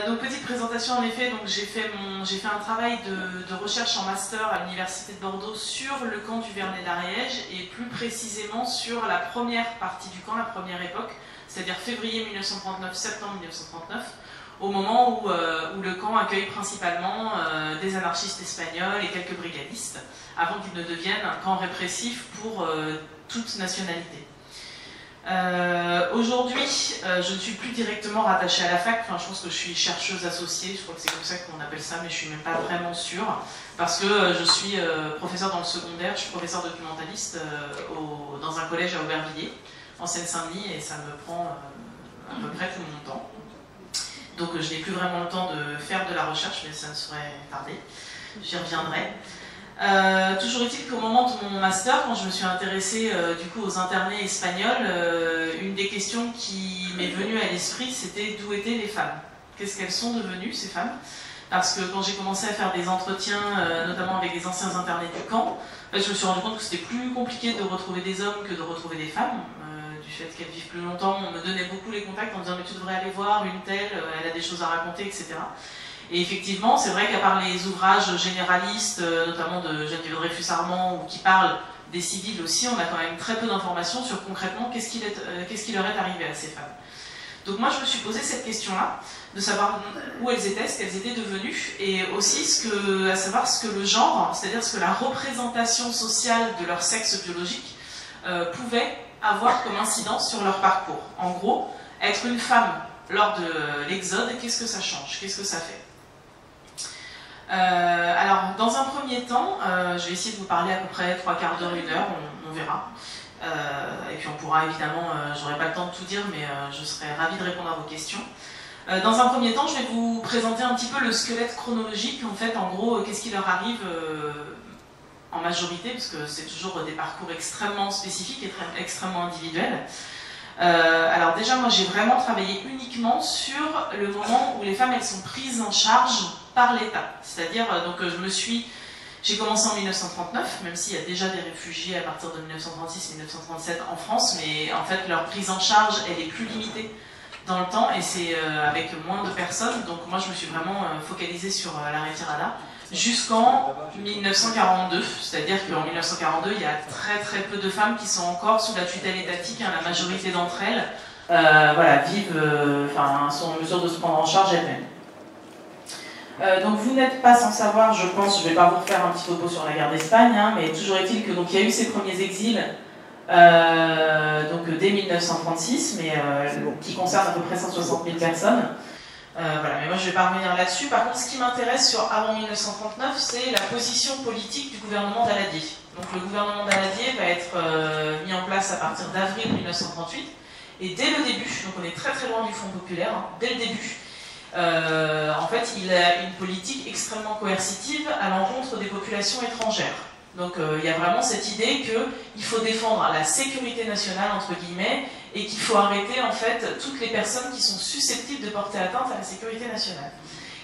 Donc petite présentation en effet, j'ai fait un travail de recherche en master à l'université de Bordeaux sur le camp du Vernet-l'Ariège et plus précisément sur la première partie du camp, la première époque, c'est-à-dire février 1939, septembre 1939, au moment où le camp accueille principalement des anarchistes espagnols et quelques brigadistes, avant qu'il ne devienne un camp répressif pour toute nationalité. Aujourd'hui, je ne suis plus directement rattachée à la fac, enfin, je pense que je suis chercheuse associée, je crois que c'est comme ça qu'on appelle ça, mais je ne suis même pas vraiment sûre, parce que je suis professeure dans le secondaire, je suis professeure documentaliste dans un collège à Aubervilliers, en Seine-Saint-Denis, et ça me prend à peu près tout mon temps. Donc je n'ai plus vraiment le temps de faire de la recherche, mais ça ne saurait tarder, j'y reviendrai. Toujours est-il qu'au moment de mon master, quand je me suis intéressée du coup aux internés espagnols, une des questions qui m'est venue à l'esprit, c'était d'où étaient les femmes. Qu'est-ce qu'elles sont devenues, ces femmes? Parce que quand j'ai commencé à faire des entretiens, notamment avec des anciens internés du camp, je me suis rendu compte que c'était plus compliqué de retrouver des hommes que de retrouver des femmes. Du fait qu'elles vivent plus longtemps, on me donnait beaucoup les contacts en me disant mais tu devrais aller voir une telle, elle a des choses à raconter, etc. Et effectivement, c'est vrai qu'à part les ouvrages généralistes, notamment de Geneviève Dreyfus-Armand, ou qui parlent des civils aussi, on a quand même très peu d'informations sur concrètement qu'est-ce qui leur est arrivé à ces femmes. Donc moi je me suis posé cette question-là, de savoir où elles étaient, ce qu'elles étaient devenues, et aussi à savoir ce que le genre, c'est-à-dire ce que la représentation sociale de leur sexe biologique pouvait avoir comme incidence sur leur parcours. En gros, être une femme lors de l'exode, qu'est-ce que ça change? Qu'est-ce que ça fait? Alors, dans un premier temps, je vais essayer de vous parler à peu près 3/4 d'heure, 1 heure, on verra. Et puis on pourra évidemment, j'aurai pas le temps de tout dire, mais je serai ravie de répondre à vos questions. Dans un premier temps, je vais vous présenter un petit peu le squelette chronologique, en fait, en gros, qu'est-ce qui leur arrive en majorité, parce que c'est toujours des parcours extrêmement spécifiques et extrêmement individuels. Alors déjà, moi j'ai vraiment travaillé uniquement sur le moment où les femmes elles sont prises en charge par l'État. C'est-à-dire, j'ai commencé en 1939, même s'il y a déjà des réfugiés à partir de 1936-1937 en France, mais en fait leur prise en charge elle est plus limitée dans le temps et c'est avec moins de personnes. Donc moi je me suis vraiment focalisée sur la retirada jusqu'en 1942, c'est-à-dire qu'en 1942 il y a très très peu de femmes qui sont encore sous la tutelle étatique, hein, la majorité d'entre elles sont en mesure de se prendre en charge elles-mêmes. Donc vous n'êtes pas sans savoir, je pense, je ne vais pas vous refaire un petit topo sur la guerre d'Espagne, hein, mais toujours est-il que il y a eu ces premiers exils dès 1936, mais qui concernent à peu près 160 000 personnes. Mais moi je ne vais pas revenir là-dessus. Par contre, ce qui m'intéresse avant 1939, c'est la position politique du gouvernement Daladier. Donc le gouvernement Daladier va être mis en place à partir d'avril 1938, et dès le début, donc on est très très loin du Front populaire, hein, dès le début, en fait, il a une politique extrêmement coercitive à l'encontre des populations étrangères. Donc il y a vraiment cette idée qu'il faut défendre la sécurité nationale, entre guillemets, et qu'il faut arrêter en fait toutes les personnes qui sont susceptibles de porter atteinte à la sécurité nationale.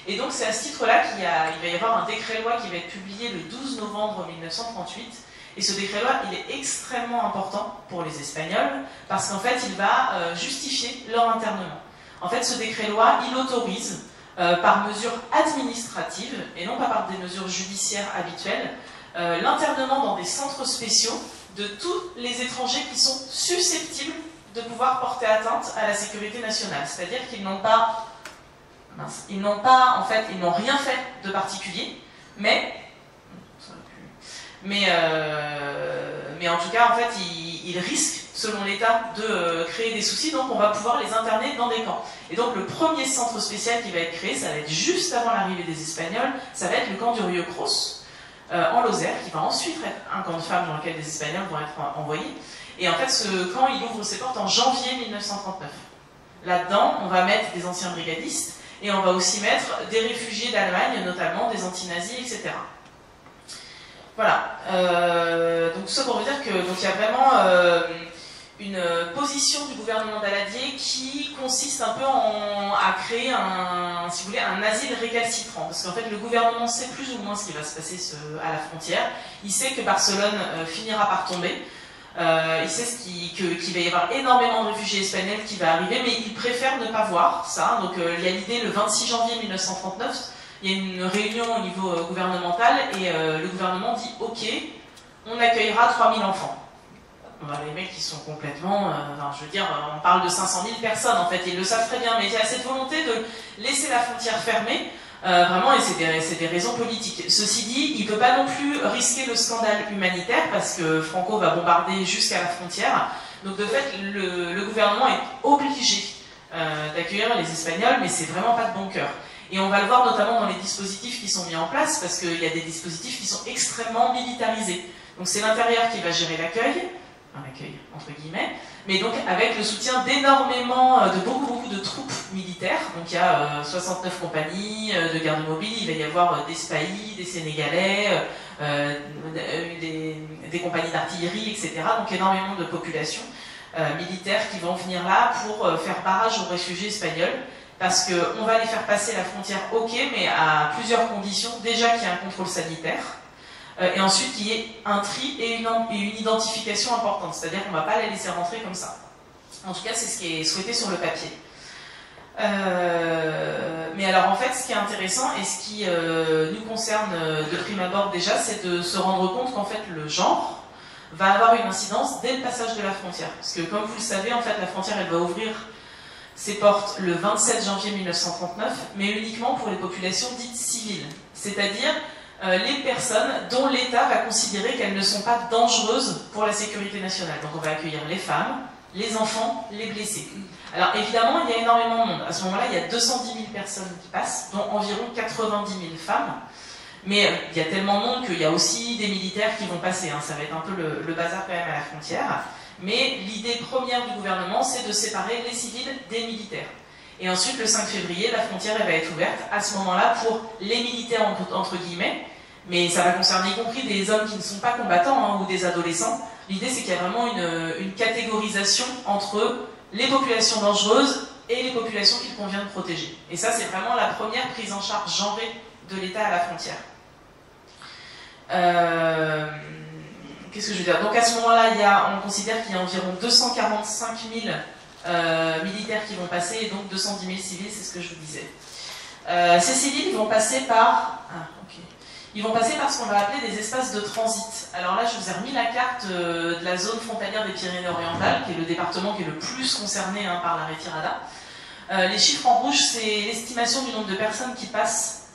Et donc c'est à ce titre-là qu'il va y avoir un décret-loi qui va être publié le 12 novembre 1938, et ce décret-loi, il est extrêmement important pour les Espagnols, parce qu'en fait, il va justifier leur internement. En fait, ce décret-loi, il autorise, par mesure administrative, et non pas par des mesures judiciaires habituelles, l'internement dans des centres spéciaux de tous les étrangers qui sont susceptibles de pouvoir porter atteinte à la sécurité nationale. C'est-à-dire qu'ils n'ont pas, ils n'ont rien fait de particulier, mais en tout cas, en fait, ils risquent, selon l'État, de créer des soucis, donc on va pouvoir les interner dans des camps. Et donc le premier centre spécial qui va être créé, ça va être juste avant l'arrivée des Espagnols, ça va être le camp du Rio Cross, en Lozère, qui va ensuite être un camp de femmes dans lequel les Espagnols vont être envoyés. Et en fait, ce camp, il ouvre ses portes en janvier 1939. Là-dedans, on va mettre des anciens brigadistes, et on va aussi mettre des réfugiés d'Allemagne, notamment des anti-nazis, etc. Voilà. Donc tout ça pour vous dire que il y a vraiment une position du gouvernement Daladier qui consiste un peu à créer si vous voulez, un asile récalcitrant. Parce qu'en fait, le gouvernement sait plus ou moins ce qui va se passer à la frontière. Il sait que Barcelone finira par tomber. il sait qu'il va y avoir énormément de réfugiés espagnols qui va arriver, mais il préfère ne pas voir ça. Donc il y a l'idée, le 26 janvier 1939, il y a une réunion au niveau gouvernemental, et le gouvernement dit « Ok, on accueillera 3000 enfants ». Les mecs, ils sont complètement... je veux dire, on parle de 500 000 personnes, en fait, ils le savent très bien, mais il y a cette volonté de laisser la frontière fermée, vraiment, et c'est des raisons politiques. Ceci dit, il ne peut pas non plus risquer le scandale humanitaire, parce que Franco va bombarder jusqu'à la frontière. Donc, de fait, le gouvernement est obligé d'accueillir les Espagnols, mais c'est vraiment pas de bon cœur. Et on va le voir notamment dans les dispositifs qui sont mis en place, parce qu'il y a des dispositifs qui sont extrêmement militarisés. Donc, c'est l'intérieur qui va gérer l'accueil, entre guillemets, mais donc avec le soutien d'énormément, de beaucoup de troupes militaires. Donc il y a 69 compagnies de garde mobile, il va y avoir des Spahis, des Sénégalais, des compagnies d'artillerie, etc. Donc énormément de populations militaires qui vont venir là pour faire barrage aux réfugiés espagnols, parce qu'on va les faire passer la frontière, ok, mais à plusieurs conditions. Déjà qu'il y ait un contrôle sanitaire, et ensuite qu'il y ait un tri et une identification importante, c'est-à-dire qu'on ne va pas les laisser rentrer comme ça. En tout cas, c'est ce qui est souhaité sur le papier. Mais alors en fait, ce qui est intéressant et ce qui nous concerne de prime abord déjà, c'est de se rendre compte qu'en fait le genre va avoir une incidence dès le passage de la frontière. Parce que comme vous le savez, en fait la frontière elle va ouvrir ses portes le 27 janvier 1939, mais uniquement pour les populations dites civiles, c'est-à-dire les personnes dont l'État va considérer qu'elles ne sont pas dangereuses pour la sécurité nationale. Donc on va accueillir les femmes, les enfants, les blessés. Alors évidemment, il y a énormément de monde. À ce moment-là, il y a 210 000 personnes qui passent, dont environ 90 000 femmes. Mais il y a tellement de monde qu'il y a aussi des militaires qui vont passer. Hein. Ça va être un peu le bazar quand même à la frontière. Mais l'idée première du gouvernement, c'est de séparer les civils des militaires. Et ensuite, le 5 février, la frontière elle va être ouverte à ce moment-là pour les militaires, entre guillemets, mais ça va concerner y compris des hommes qui ne sont pas combattants hein, ou des adolescents. L'idée, c'est qu'il y a vraiment une catégorisation entre les populations dangereuses et les populations qu'il convient de protéger. Et ça, c'est vraiment la première prise en charge genrée de l'État à la frontière. Qu'est-ce que je veux dire? Donc à ce moment-là, on considère qu'il y a environ 245 000 militaires qui vont passer, et donc 210 000 civils, c'est ce que je vous disais. Ces civils vont passer par... Ils vont passer par ce qu'on va appeler des espaces de transit. Alors là, je vous ai remis la carte de la zone frontalière des Pyrénées-Orientales, qui est le département qui est le plus concerné hein, par la retirada. Les chiffres en rouge, c'est l'estimation du nombre de personnes qui passent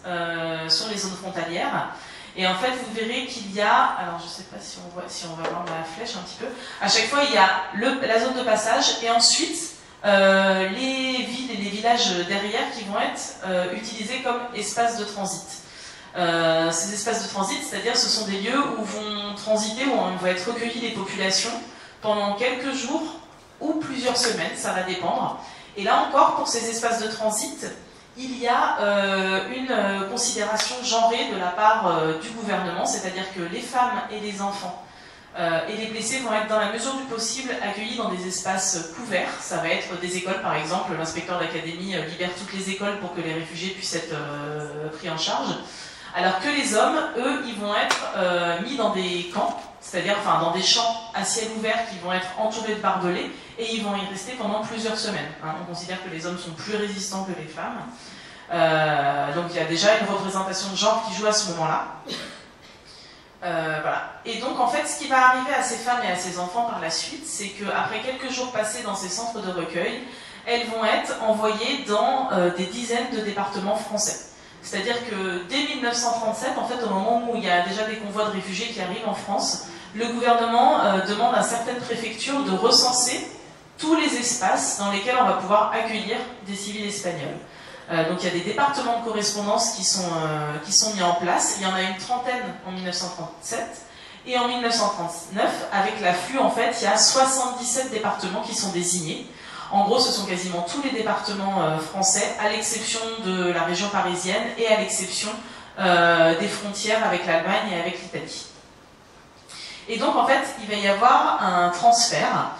sur les zones frontalières. Et en fait, vous verrez qu'il y a, alors je ne sais pas si on va voir dans la flèche un petit peu, à chaque fois il y a la zone de passage et ensuite les villes et les villages derrière qui vont être utilisés comme espaces de transit. Ces espaces de transit, c'est-à-dire ce sont des lieux où vont transiter, où on va être recueillis les populations pendant quelques jours ou plusieurs semaines, ça va dépendre. Et là encore, pour ces espaces de transit, il y a une considération genrée de la part du gouvernement, c'est-à-dire que les femmes et les enfants et les blessés vont être dans la mesure du possible accueillis dans des espaces couverts. Ça va être des écoles par exemple, l'inspecteur d'académie libère toutes les écoles pour que les réfugiés puissent être pris en charge. Alors que les hommes, eux, ils vont être mis dans des camps, c'est-à-dire enfin, dans des champs à ciel ouvert qui vont être entourés de barbelés, et ils vont y rester pendant plusieurs semaines. Hein. On considère que les hommes sont plus résistants que les femmes. Donc il y a déjà une représentation de genre qui joue à ce moment-là. Voilà. Et donc en fait, ce qui va arriver à ces femmes et à ces enfants par la suite, c'est qu'après quelques jours passés dans ces centres de recueil, elles vont être envoyées dans des dizaines de départements français. C'est-à-dire que dès 1937, en fait, au moment où il y a déjà des convois de réfugiés qui arrivent en France, le gouvernement demande à certaines préfectures de recenser tous les espaces dans lesquels on va pouvoir accueillir des civils espagnols. Donc il y a des départements de correspondance qui sont mis en place. Il y en a une trentaine en 1937. Et en 1939, avec l'afflux, en fait, il y a 77 départements qui sont désignés. En gros, ce sont quasiment tous les départements français, à l'exception de la région parisienne et à l'exception des frontières avec l'Allemagne et avec l'Italie. Et donc, en fait, il va y avoir un transfert,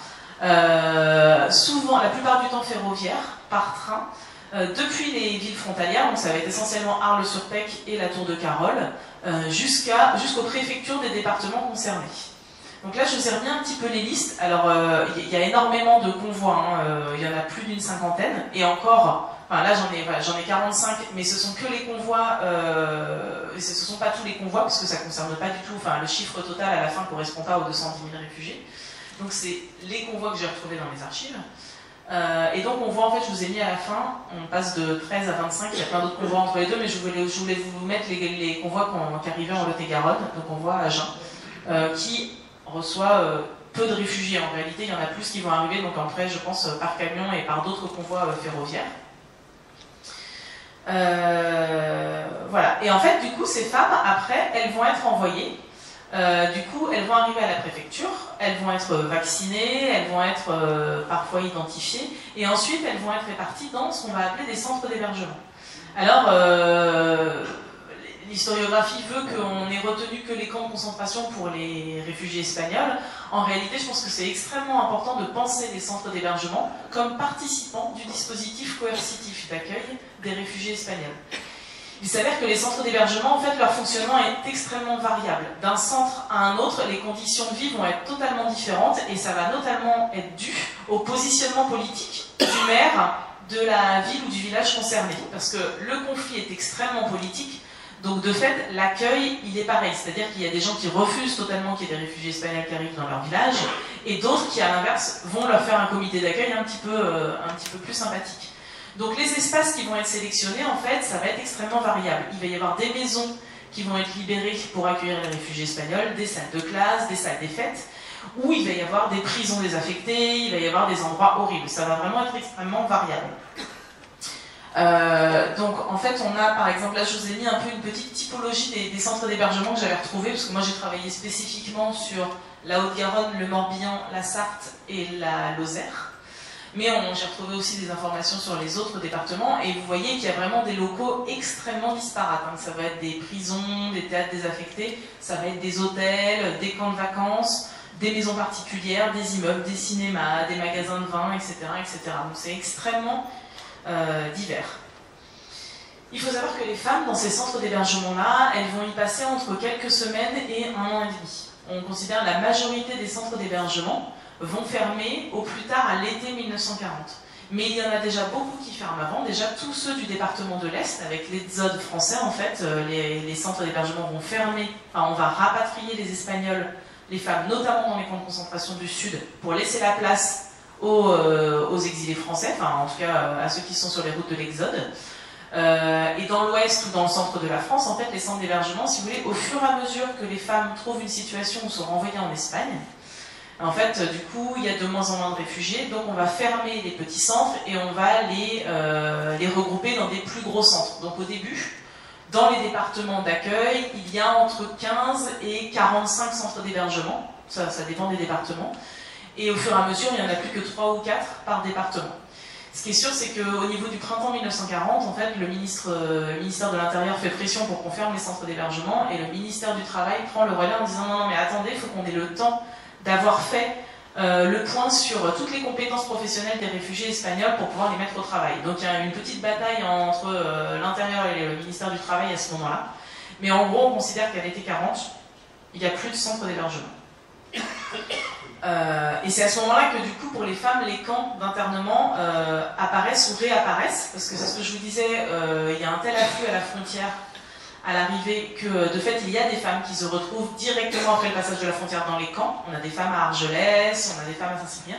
souvent, la plupart du temps ferroviaire, par train, depuis les villes frontalières, donc ça va être essentiellement Arles-sur-Pec et la Tour de Carole, jusqu'aux préfectures des départements concernés. Donc là, je vous ai remis un petit peu les listes. Alors, il y a énormément de convois, hein. Il y en a plus d'une cinquantaine. Et encore, enfin là, j'en ai 45, mais ce sont que les convois, ce sont pas tous les convois, parce que ça concerne pas du tout, enfin, le chiffre total à la fin correspond pas aux 210 000 réfugiés. Donc c'est les convois que j'ai retrouvés dans les archives. Et donc on voit, en fait, je vous ai mis à la fin, on passe de 13 à 25, il y a plein d'autres convois entre les deux, mais je voulais vous mettre les convois qui arrivaient en Lot-et-Garonne. Donc on voit Agen, qui reçoit peu de réfugiés. En réalité, il y en a plus qui vont arriver, donc après, je pense, par camion et par d'autres convois ferroviaires. Voilà. Et en fait, du coup, ces femmes, après, elles vont être envoyées. Du coup, elles vont arriver à la préfecture, elles vont être vaccinées, elles vont être parfois identifiées, et ensuite, elles vont être réparties dans ce qu'on va appeler des centres d'hébergement. Alors, l'historiographie veut qu'on ait retenu que les camps de concentration pour les réfugiés espagnols. En réalité, je pense que c'est extrêmement important de penser les centres d'hébergement comme participants du dispositif coercitif d'accueil des réfugiés espagnols. Il s'avère que les centres d'hébergement, en fait, leur fonctionnement est extrêmement variable. D'un centre à un autre, les conditions de vie vont être totalement différentes, et ça va notamment être dû au positionnement politique du maire de la ville ou du village concerné. Parce que le conflit est extrêmement politique. Donc de fait, l'accueil, il est pareil. C'est-à-dire qu'il y a des gens qui refusent totalement qu'il y ait des réfugiés espagnols qui arrivent dans leur village, et d'autres qui, à l'inverse, vont leur faire un comité d'accueil un petit peu plus sympathique. Donc les espaces qui vont être sélectionnés, en fait, ça va être extrêmement variable. Il va y avoir des maisons qui vont être libérées pour accueillir les réfugiés espagnols, des salles de classe, des salles des fêtes, ou il va y avoir des prisons désaffectées, il va y avoir des endroits horribles. Ça va vraiment être extrêmement variable. Donc en fait on a par exemple, là je vous ai mis un peu une petite typologie des centres d'hébergement que j'avais retrouvés, parce que moi j'ai travaillé spécifiquement sur la Haute-Garonne, le Morbihan, la Sarthe et la Lozère, mais j'ai retrouvé aussi des informations sur les autres départements, et vous voyez qu'il y a vraiment des locaux extrêmement disparates, hein. Ça va être des prisons, des théâtres désaffectés, ça va être des hôtels, des camps de vacances, des maisons particulières, des immeubles, des cinémas, des magasins de vin, etc., etc. Donc c'est extrêmement divers. Il faut savoir que les femmes dans ces centres d'hébergement-là, elles vont y passer entre quelques semaines et 1 an et demi. On considère que la majorité des centres d'hébergement vont fermer au plus tard à l'été 1940. Mais il y en a déjà beaucoup qui ferment avant, déjà tous ceux du département de l'Est, avec l'exode français en fait, les centres d'hébergement vont fermer, enfin on va rapatrier les Espagnols, les femmes, notamment dans les camps de concentration du Sud, pour laisser la place aux exilés français, enfin en tout cas à ceux qui sont sur les routes de l'exode. Et dans l'ouest ou dans le centre de la France, en fait, les centres d'hébergement, si vous voulez, au fur et à mesure que les femmes trouvent une situation où sont renvoyées en Espagne, en fait, du coup, il y a de moins en moins de réfugiés, donc on va fermer les petits centres et on va les regrouper dans des plus gros centres. Donc au début, dans les départements d'accueil, il y a entre 15 et 45 centres d'hébergement, ça dépend des départements. Et au fur et à mesure, il n'y en a plus que 3 ou 4 par département. Ce qui est sûr, c'est qu'au niveau du printemps 1940, en fait, le ministère de l'Intérieur fait pression pour qu'on ferme les centres d'hébergement, et le ministère du Travail prend le relais en disant non, mais attendez, il faut qu'on ait le temps d'avoir fait le point sur toutes les compétences professionnelles des réfugiés espagnols pour pouvoir les mettre au travail. Donc il y a une petite bataille entre l'Intérieur et le ministère du Travail à ce moment-là. Mais en gros, on considère qu'à l'été 40, il n'y a plus de centres d'hébergement. Et c'est à ce moment-là que du coup pour les femmes les camps d'internement apparaissent ou réapparaissent, parce que c'est ce que je vous disais, il y a un tel afflux à la frontière à l'arrivée que de fait il y a des femmes qui se retrouvent directement après le passage de la frontière dans les camps. On a des femmes à Argelès, on a des femmes à Saint-Cyprien,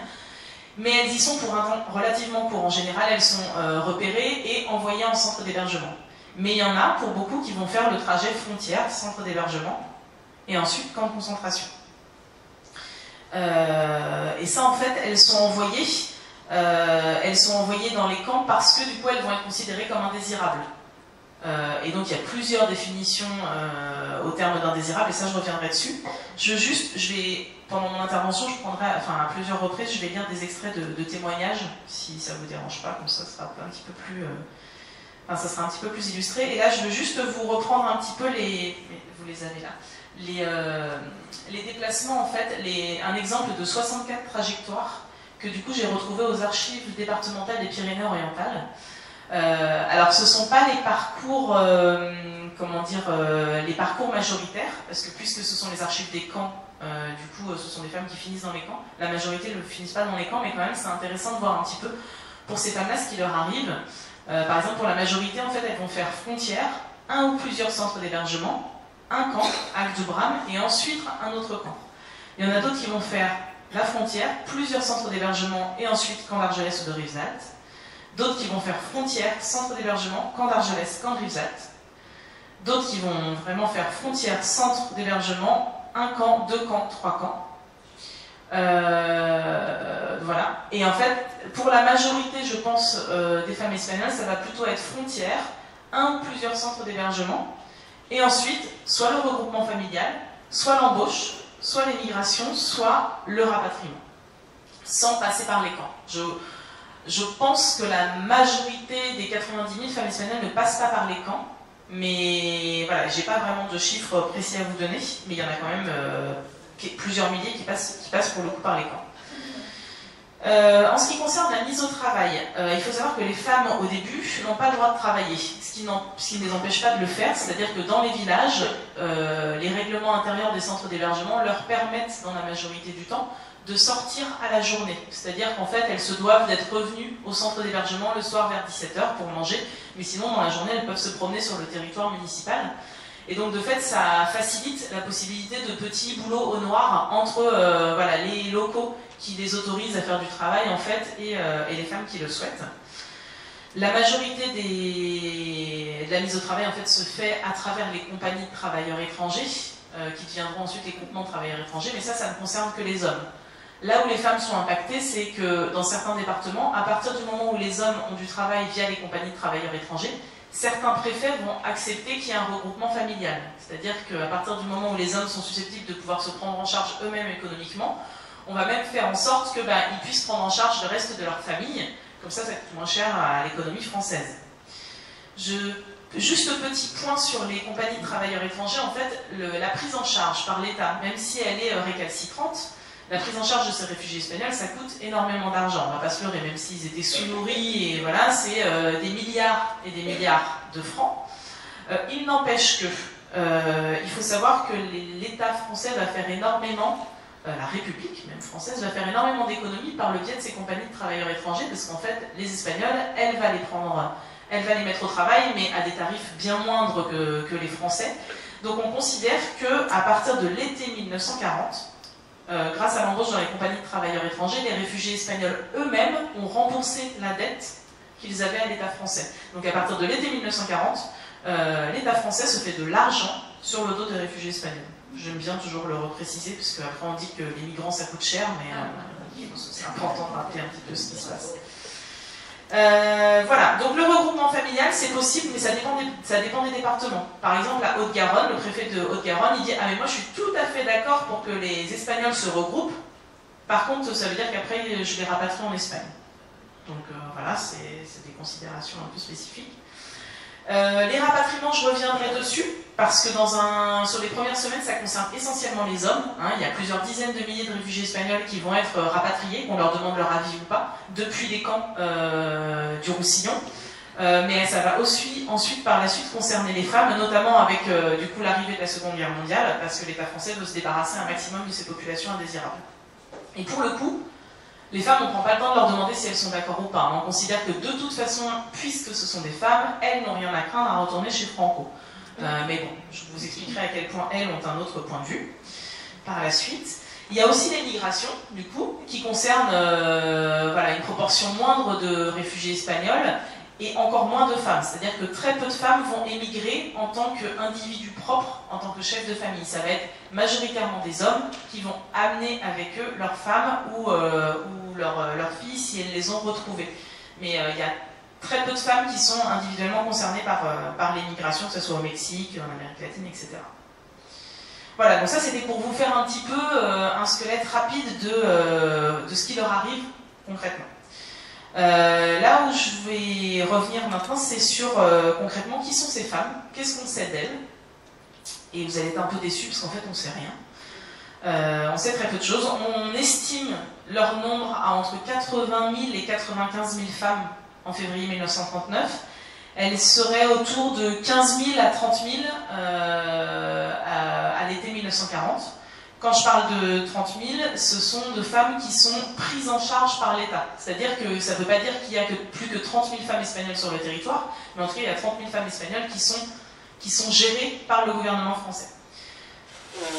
mais elles y sont pour un temps relativement court. En général elles sont repérées et envoyées en centre d'hébergement, mais il y en a pour beaucoup qui vont faire le trajet frontière, centre d'hébergement et ensuite camp de concentration. Et ça, en fait, elles sont envoyées dans les camps parce que du coup, elles vont être considérées comme indésirables. Et donc, il y a plusieurs définitions au terme d'indésirable, et ça, je reviendrai dessus. Pendant mon intervention, je prendrai, à plusieurs reprises, je vais lire des extraits de témoignages, si ça vous dérange pas, comme ça sera un petit peu plus, ça sera un petit peu plus illustré. Et là, je veux juste vous reprendre un petit peu vous les avez là. Les déplacements, en fait, un exemple de 64 trajectoires que du coup j'ai retrouvé aux archives départementales des Pyrénées-Orientales. Alors ce ne sont pas les parcours, les parcours majoritaires, parce que puisque ce sont les archives des camps Du coup, ce sont des femmes qui finissent dans les camps. La majorité ne finissent pas dans les camps, mais quand même, c'est intéressant de voir un petit peu pour ces femmes-là ce qui leur arrive. Par exemple, pour la majorité, en fait, elles vont faire frontière, un ou plusieurs centres d'hébergement, un camp, Al-Dubram, et ensuite un autre camp. Il y en a d'autres qui vont faire la frontière, plusieurs centres d'hébergement, et ensuite camp d'Argelès ou de Rivesaltes. D'autres qui vont faire frontière, centre d'hébergement, camp d'Argelès, camp de Rivesaltes. D'autres qui vont vraiment faire frontière, centre d'hébergement, un camp, deux camps, trois camps. Voilà. Et en fait, pour la majorité, je pense, des femmes espagnoles, ça va plutôt être frontière, un ou plusieurs centres d'hébergement, et ensuite, soit le regroupement familial, soit l'embauche, soit l'émigration, soit le rapatriement, sans passer par les camps. Je pense que la majorité des 90 000 femmes espagnoles ne passent pas par les camps, mais voilà, j'ai pas vraiment de chiffres précis à vous donner, mais il y en a quand même plusieurs milliers qui passent pour le coup par les camps. En ce qui concerne la mise au travail, il faut savoir que les femmes au début n'ont pas le droit de travailler, ce qui ne les empêche pas de le faire, c'est-à-dire que dans les villages, les règlements intérieurs des centres d'hébergement leur permettent, dans la majorité du temps, de sortir à la journée. C'est-à-dire qu'en fait, elles se doivent d'être revenues au centre d'hébergement le soir vers 17 h pour manger, mais sinon, dans la journée, elles peuvent se promener sur le territoire municipal. Et donc, de fait, ça facilite la possibilité de petits boulots au noir entre voilà, les locaux qui les autorisent à faire du travail, en fait, et les femmes qui le souhaitent. La majorité de la mise au travail, en fait, se fait à travers les compagnies de travailleurs étrangers, qui deviendront ensuite les groupements de travailleurs étrangers, mais ça ne concerne que les hommes. Là où les femmes sont impactées, c'est que dans certains départements, à partir du moment où les hommes ont du travail via les compagnies de travailleurs étrangers, certains préfets vont accepter qu'il y ait un regroupement familial. C'est-à-dire qu'à partir du moment où les hommes sont susceptibles de pouvoir se prendre en charge eux-mêmes économiquement, on va même faire en sorte qu'ils puissent prendre en charge le reste de leur famille, comme ça coûte moins cher à l'économie française. Juste petit point sur les compagnies de travailleurs étrangers, en fait, la prise en charge par l'État, même si elle est récalcitrante, la prise en charge de ces réfugiés espagnols, ça coûte énormément d'argent. On ne va pas se leurrer, même s'ils étaient sous-nourris, et voilà, c'est des milliards et des milliards de francs. Il n'empêche que, il faut savoir que l'État français va faire énormément, la République même française va faire énormément d'économies par le biais de ces compagnies de travailleurs étrangers, parce qu'en fait, les Espagnols, elle va les mettre au travail, mais à des tarifs bien moindres que les Français. Donc on considère qu'à partir de l'été 1940, grâce à l'embauche dans les compagnies de travailleurs étrangers, les réfugiés espagnols eux-mêmes ont remboursé la dette qu'ils avaient à l'État français. Donc à partir de l'été 1940, l'État français se fait de l'argent sur le dos des réfugiés espagnols. J'aime bien toujours le repréciser, parce qu'après on dit que les migrants ça coûte cher, mais je pense que c'est important de rappeler un petit peu ce qui se passe. Voilà, donc le regroupement familial c'est possible, mais ça dépend des départements. Par exemple, la Haute-Garonne, le préfet de Haute-Garonne, il dit « Ah mais moi je suis tout à fait d'accord pour que les Espagnols se regroupent, par contre ça veut dire qu'après je les rapatrie en Espagne. » Donc voilà, c'est des considérations un peu spécifiques. Les rapatriements, je reviendrai dessus, parce que sur les premières semaines, ça concerne essentiellement les hommes. Hein, il y a plusieurs dizaines de milliers de réfugiés espagnols qui vont être rapatriés, qu'on leur demande leur avis ou pas, depuis les camps du Roussillon. Mais ça va aussi, ensuite, par la suite, concerner les femmes, notamment avec du coup l'arrivée de la Seconde Guerre mondiale, parce que l'État français veut se débarrasser un maximum de ces populations indésirables. Et pour le coup, les femmes, on ne prend pas le temps de leur demander si elles sont d'accord ou pas. On considère que de toute façon, puisque ce sont des femmes, elles n'ont rien à craindre à retourner chez Franco. Mais bon, je vous expliquerai à quel point elles ont un autre point de vue par la suite. Il y a aussi l'immigration, du coup, qui concerne voilà, une proportion moindre de réfugiés espagnols et encore moins de femmes. C'est-à-dire que très peu de femmes vont émigrer en tant qu'individus propres, en tant que chefs de famille. Ça va être majoritairement des hommes qui vont amener avec eux leurs femmes ou leurs filles si elles les ont retrouvées. Mais il y a très peu de femmes qui sont individuellement concernées par l'immigration, que ce soit au Mexique, en Amérique latine, etc. Voilà, donc ça c'était pour vous faire un petit peu un squelette rapide de ce qui leur arrive concrètement. Là où je vais revenir maintenant, c'est sur concrètement qui sont ces femmes, qu'est-ce qu'on sait d'elles. Et vous allez être un peu déçus parce qu'en fait on ne sait rien. On sait très peu de choses. On estime leur nombre à entre 80 000 et 95 000 femmes en février 1939. Elles seraient autour de 15 000 à 30 000 à l'été 1940. quand je parle de 30 000, ce sont de femmes qui sont prises en charge par l'État. C'est-à-dire que ça ne veut pas dire qu'il y a plus que 30 000 femmes espagnoles sur le territoire, mais en tout cas, il y a 30 000 femmes espagnoles qui sont gérées par le gouvernement français.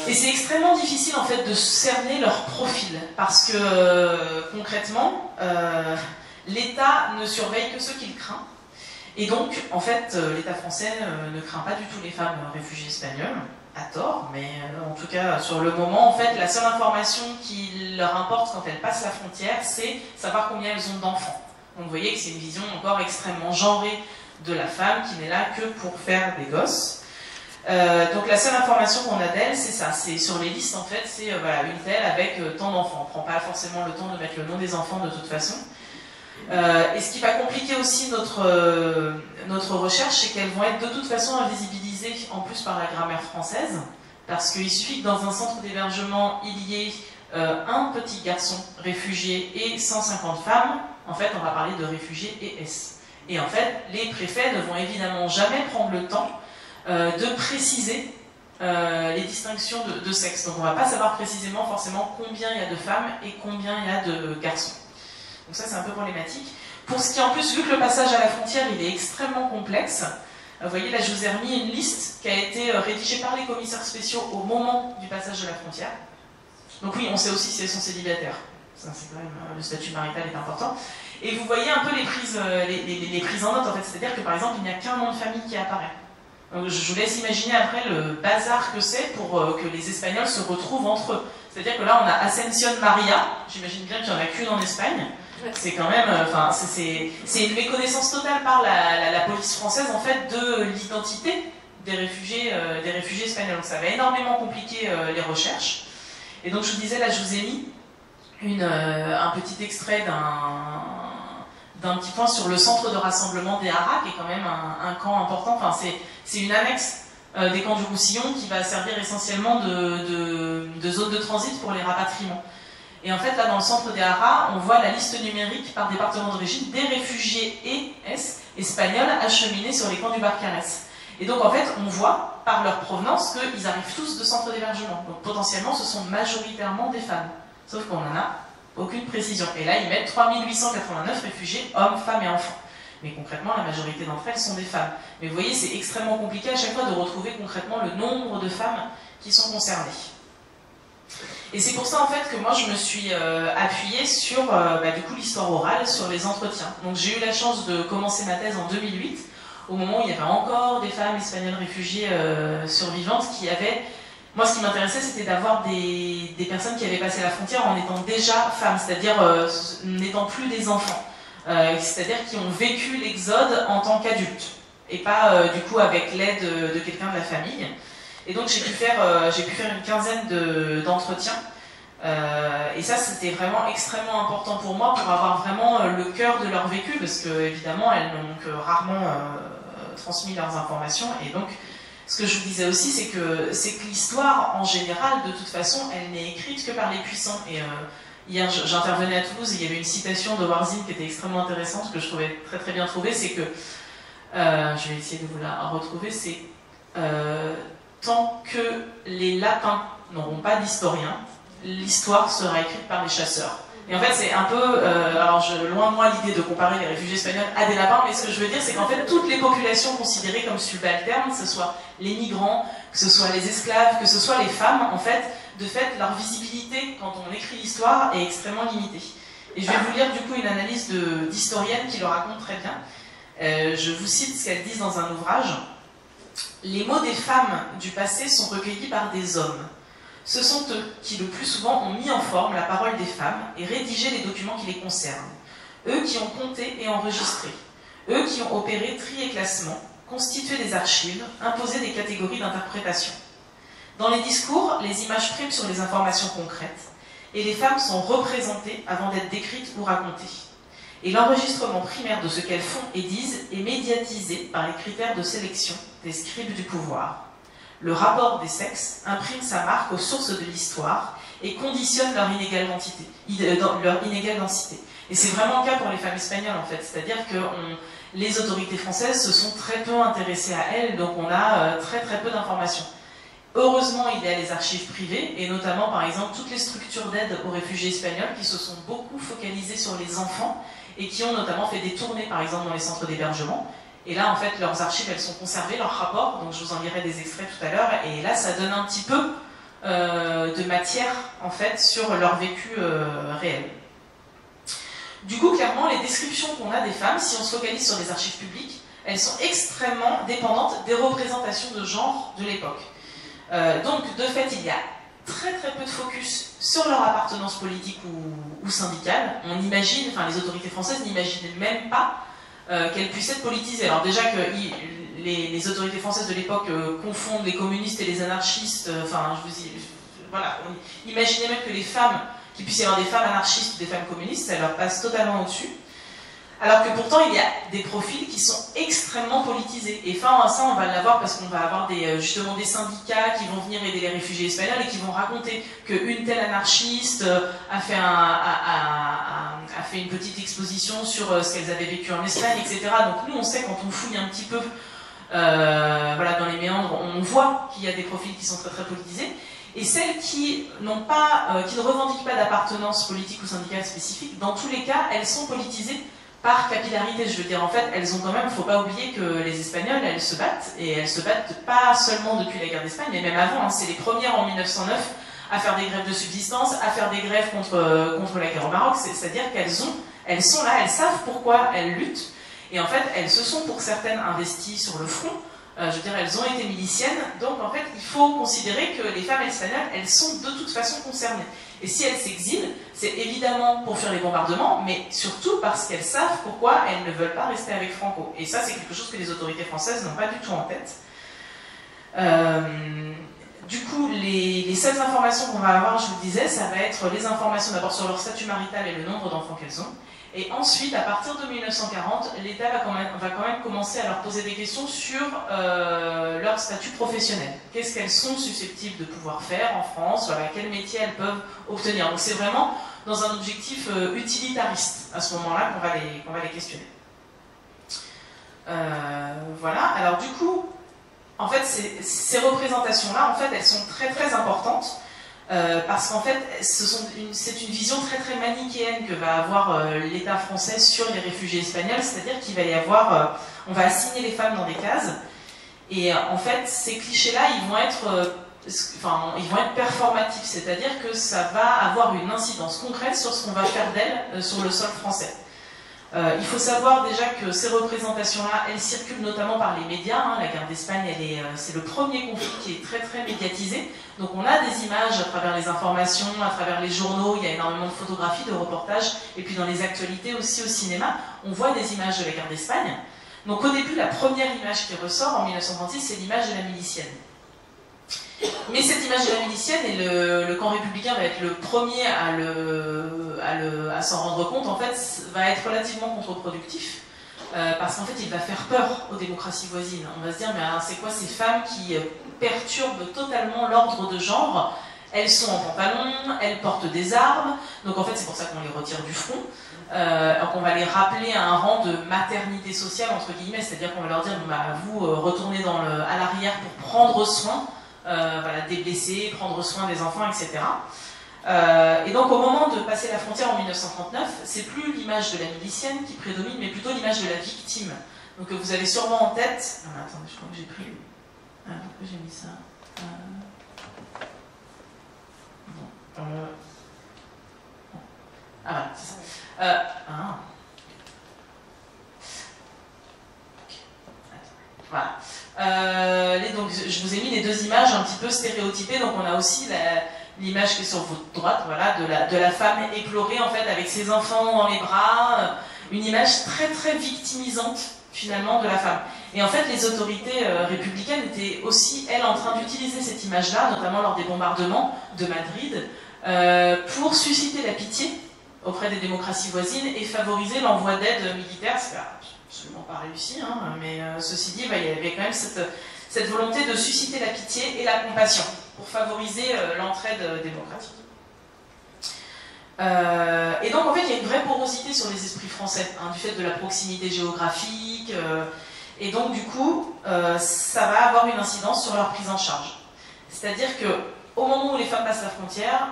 Et c'est extrêmement difficile en fait de cerner leur profil, parce que concrètement, l'État ne surveille que ceux qu'il craint. Et donc, en fait, l'État français ne craint pas du tout les femmes réfugiées espagnoles, à tort, mais en tout cas, sur le moment, en fait, la seule information qui leur importe quand elles passent la frontière, c'est savoir combien elles ont d'enfants. Donc vous voyez que c'est une vision encore extrêmement genrée de la femme qui n'est là que pour faire des gosses. Donc la seule information qu'on a d'elle, c'est ça, c'est sur les listes en fait, c'est voilà, une telle avec tant d'enfants. On ne prend pas forcément le temps de mettre le nom des enfants de toute façon. Et ce qui va compliquer aussi notre recherche, c'est qu'elles vont être de toute façon invisibilisées en plus par la grammaire française, parce qu'il suffit que dans un centre d'hébergement, il y ait un petit garçon réfugié et 150 femmes, en fait on va parler de réfugiés et S. Et en fait, les préfets ne vont évidemment jamais prendre le temps de préciser les distinctions de sexe. Donc on ne va pas savoir précisément forcément combien il y a de femmes et combien il y a de garçons. Donc ça c'est un peu problématique. Pour ce qui en plus, vu que le passage à la frontière il est extrêmement complexe, vous voyez là je vous ai remis une liste qui a été rédigée par les commissaires spéciaux au moment du passage de la frontière. Donc oui, on sait aussi si elles sont célibataires. Ça c'est quand même, le statut marital est important. Et vous voyez un peu les prises en note en fait, c'est-à-dire que par exemple il n'y a qu'un nom de famille qui apparaît. Donc, je vous laisse imaginer après le bazar que c'est pour que les Espagnols se retrouvent entre eux. C'est-à-dire que là, on a Ascension Maria, j'imagine bien qu'il n'y en a qu'une en Espagne. C'est quand même, enfin, c'est une méconnaissance totale par la police française, en fait, de l'identité des réfugiés espagnols. Donc ça va énormément compliquer les recherches. Et donc, je vous disais, là, je vous ai mis un petit extrait d'un petit point sur le centre de rassemblement des Haras, qui est quand même un camp important. Enfin, c'est une annexe des camps du Roussillon qui va servir essentiellement de zone de transit pour les rapatriements. Et en fait, là, dans le centre des Haras, on voit la liste numérique par département d'origine des réfugiés espagnols acheminés sur les camps du Barcarès. Et donc, en fait, on voit, par leur provenance, qu'ils arrivent tous de centres d'hébergement. Donc, potentiellement, ce sont majoritairement des femmes. Sauf qu'on n'en a aucune précision. Et là, ils mettent 3889 réfugiés, hommes, femmes et enfants. Mais concrètement, la majorité d'entre elles sont des femmes. Mais vous voyez, c'est extrêmement compliqué à chaque fois de retrouver concrètement le nombre de femmes qui sont concernées. Et c'est pour ça, en fait, que moi, je me suis appuyée sur, du coup, l'histoire orale, sur les entretiens. Donc, j'ai eu la chance de commencer ma thèse en 2008, au moment où il y avait encore des femmes espagnoles réfugiées survivantes qui avaient... Moi, ce qui m'intéressait, c'était d'avoir des personnes qui avaient passé la frontière en étant déjà femmes, c'est-à-dire n'étant plus des enfants. C'est-à-dire qui ont vécu l'exode en tant qu'adultes, et pas du coup avec l'aide de quelqu'un de la famille. Et donc j'ai pu faire une quinzaine d'entretiens, et ça c'était vraiment extrêmement important pour moi, pour avoir vraiment le cœur de leur vécu, parce que évidemment elles n'ont que rarement transmis leurs informations. Et donc ce que je vous disais aussi, c'est que l'histoire en général, de toute façon, elle n'est écrite que par les puissants. Et hier, j'intervenais à Toulouse et il y avait une citation de Warzine qui était extrêmement intéressante, que je trouvais très très bien trouvée. C'est que, je vais essayer de vous la retrouver, c'est tant que les lapins n'auront pas d'historien, l'histoire sera écrite par les chasseurs. Et en fait, c'est un peu, loin de moi l'idée de comparer les réfugiés espagnols à des lapins, mais ce que je veux dire, c'est qu'en fait, toutes les populations considérées comme subalternes, que ce soit les migrants, que ce soit les esclaves, que ce soit les femmes, en fait, de fait, leur visibilité, quand on écrit l'histoire, est extrêmement limitée. Et je vais vous lire, du coup, une analyse d'historienne qui le raconte très bien. Je vous cite ce qu'elles disent dans un ouvrage. « Les mots des femmes du passé sont recueillis par des hommes. Ce sont eux qui, le plus souvent, ont mis en forme la parole des femmes et rédigé les documents qui les concernent. Eux qui ont compté et enregistré. Eux qui ont opéré tri et classement, constitué des archives, imposé des catégories d'interprétation. Dans les discours, les images priment sur les informations concrètes, et les femmes sont représentées avant d'être décrites ou racontées. Et l'enregistrement primaire de ce qu'elles font et disent est médiatisé par les critères de sélection des scribes du pouvoir. Le rapport des sexes imprime sa marque aux sources de l'histoire et conditionne leur inégale densité. Et c'est vraiment le cas pour les femmes espagnoles, en fait. C'est-à-dire que les autorités françaises se sont très peu intéressées à elles, donc on a très très peu d'informations. Heureusement, il y a les archives privées, et notamment, par exemple, toutes les structures d'aide aux réfugiés espagnols qui se sont beaucoup focalisées sur les enfants et qui ont notamment fait des tournées, par exemple, dans les centres d'hébergement. Et là, en fait, leurs archives, elles sont conservées, leurs rapports, donc je vous en lirai des extraits tout à l'heure, et là, ça donne un petit peu de matière, en fait, sur leur vécu réel. Du coup, clairement, les descriptions qu'on a des femmes, si on se focalise sur les archives publiques, elles sont extrêmement dépendantes des représentations de genre de l'époque. Donc, de fait, il y a très très peu de focus sur leur appartenance politique ou syndicale. On imagine, enfin les autorités françaises n'imaginent même pas qu'elles puissent être politisées. Alors déjà que les autorités françaises de l'époque confondent les communistes et les anarchistes, enfin voilà, on imaginait même que les femmes, qu'il puisse y avoir des femmes anarchistes ou des femmes communistes, ça leur passe totalement au-dessus. Alors que pourtant, il y a des profils qui sont extrêmement politisés. Et ça, on va l'avoir parce qu'on va avoir justement des syndicats qui vont venir aider les réfugiés espagnols et qui vont raconter qu'une telle anarchiste a fait une petite exposition sur ce qu'elles avaient vécu en Espagne, etc. Donc nous, on sait, quand on fouille un petit peu voilà, dans les méandres, on voit qu'il y a des profils qui sont très très politisés. Et celles qui ne revendiquent pas d'appartenance politique ou syndicale spécifique, dans tous les cas, elles sont politisées par capillarité. Je veux dire, en fait, elles ont quand même, il ne faut pas oublier que les Espagnols, elles se battent, et elles se battent pas seulement depuis la guerre d'Espagne, mais même avant, hein, c'est les premières en 1909 à faire des grèves de subsistance, à faire des grèves contre la guerre au Maroc, c'est-à-dire qu'elles sont là, elles savent pourquoi elles luttent, et en fait, elles se sont pour certaines investies sur le front. Je veux dire, elles ont été miliciennes, donc en fait, il faut considérer que les femmes espagnoles, elles sont de toute façon concernées. Et si elles s'exilent, c'est évidemment pour fuir les bombardements, mais surtout parce qu'elles savent pourquoi elles ne veulent pas rester avec Franco. Et ça, c'est quelque chose que les autorités françaises n'ont pas du tout en tête. Du coup, les seules informations qu'on va avoir, je vous le disais, ça va être les informations d'abord sur leur statut marital et le nombre d'enfants qu'elles ont. Et ensuite, à partir de 1940, l'État va quand même commencer à leur poser des questions sur leur statut professionnel. Qu'est-ce qu'elles sont susceptibles de pouvoir faire en France, voilà, quel métier elles peuvent obtenir. Donc c'est vraiment dans un objectif utilitariste, à ce moment-là, qu'on va les questionner. Voilà, alors du coup, en fait, ces représentations-là, en fait, elles sont très très importantes. Parce qu'en fait, c'est une vision très très manichéenne que va avoir l'État français sur les réfugiés espagnols, c'est-à-dire qu'il va y avoir, on va assigner les femmes dans des cases, et en fait, ces clichés-là, ils vont être performatifs, c'est-à-dire que ça va avoir une incidence concrète sur ce qu'on va faire d'elles sur le sol français. Il faut savoir déjà que ces représentations-là, elles circulent notamment par les médias. Hein. La guerre d'Espagne, c'est le premier conflit qui est très très médiatisé. Donc on a des images à travers les informations, à travers les journaux, il y a énormément de photographies, de reportages, et puis dans les actualités aussi au cinéma, on voit des images de la guerre d'Espagne. Donc au début, la première image qui ressort en 1936, c'est l'image de la milicienne. Mais cette image de la milicienne, et le camp républicain va être le premier à s'en rendre compte, en fait, va être relativement contre-productif, parce qu'en fait, il va faire peur aux démocraties voisines. On va se dire, mais c'est quoi ces femmes qui perturbent totalement l'ordre de genre? Elles sont en pantalon, elles portent des armes, donc en fait, c'est pour ça qu'on les retire du front. Donc on va les rappeler à un rang de maternité sociale, entre guillemets, c'est-à-dire qu'on va leur dire, bon, bah, vous retournez à l'arrière pour prendre soin voilà, des blessés, prendre soin des enfants, etc. Et donc au moment de passer la frontière en 1939, c'est plus l'image de la milicienne qui prédomine, mais plutôt l'image de la victime. Donc vous avez sûrement en tête... Ah, attendez, je crois que j'ai pris... Ah, pourquoi j'ai mis ça bon, Ah voilà, c'est ça. Voilà. Donc, je vous ai mis les deux images un petit peu stéréotypées. Donc on a aussi l'image qui est sur votre droite, voilà, de la femme éplorée en fait avec ses enfants dans les bras, une image très très victimisante finalement de la femme. Et en fait les autorités républicaines étaient aussi elles en train d'utiliser cette image-là, notamment lors des bombardements de Madrid, pour susciter la pitié auprès des démocraties voisines et favoriser l'envoi d'aide militaire. C'est absolument pas réussi, hein, mais ceci dit, il y avait quand même cette volonté de susciter la pitié et la compassion pour favoriser l'entraide démocratique. Et donc en fait il y a une vraie porosité sur les esprits français, hein, du fait de la proximité géographique, et donc du coup ça va avoir une incidence sur leur prise en charge. C'est-à-dire qu'au moment où les femmes passent la frontière,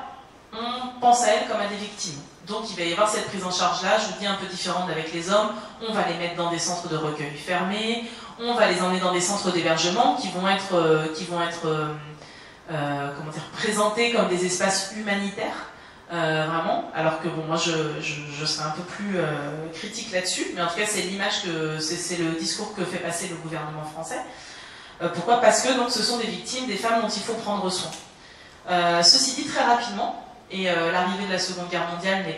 on pense à elles comme à des victimes. Donc il va y avoir cette prise en charge-là, je vous dis un peu différente avec les hommes. On va les mettre dans des centres de recueil fermés, on va les emmener dans des centres d'hébergement qui vont être comment dire, présentés comme des espaces humanitaires, vraiment. Alors que bon, moi je serais un peu plus critique là-dessus, mais en tout cas c'est l'image c'est le discours que fait passer le gouvernement français. Pourquoi? Parce que donc ce sont des victimes, des femmes dont il faut prendre soin. Ceci dit, très rapidement, et l'arrivée de la Seconde Guerre mondiale n'est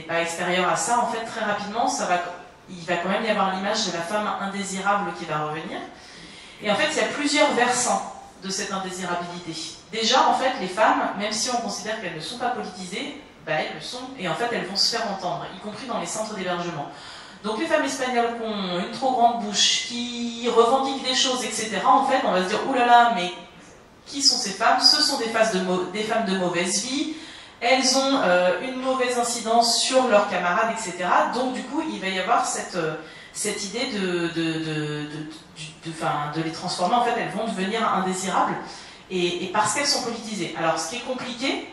pas extérieure à ça, en fait, très rapidement, il va quand même y avoir l'image de la femme indésirable qui va revenir. Et en fait, il y a plusieurs versants de cette indésirabilité. Déjà, en fait, les femmes, même si on considère qu'elles ne sont pas politisées, bah, elles le sont, et en fait, elles vont se faire entendre, y compris dans les centres d'hébergement. Donc les femmes espagnoles qui ont une trop grande bouche, qui revendiquent des choses, etc., en fait, on va se dire, oulala, mais qui sont ces femmes? Ce sont des femmes de mauvaise vie, elles ont une mauvaise incidence sur leurs camarades, etc. Donc du coup, il va y avoir cette idée de les transformer, en fait, elles vont devenir indésirables, et parce qu'elles sont politisées. Alors ce qui est compliqué,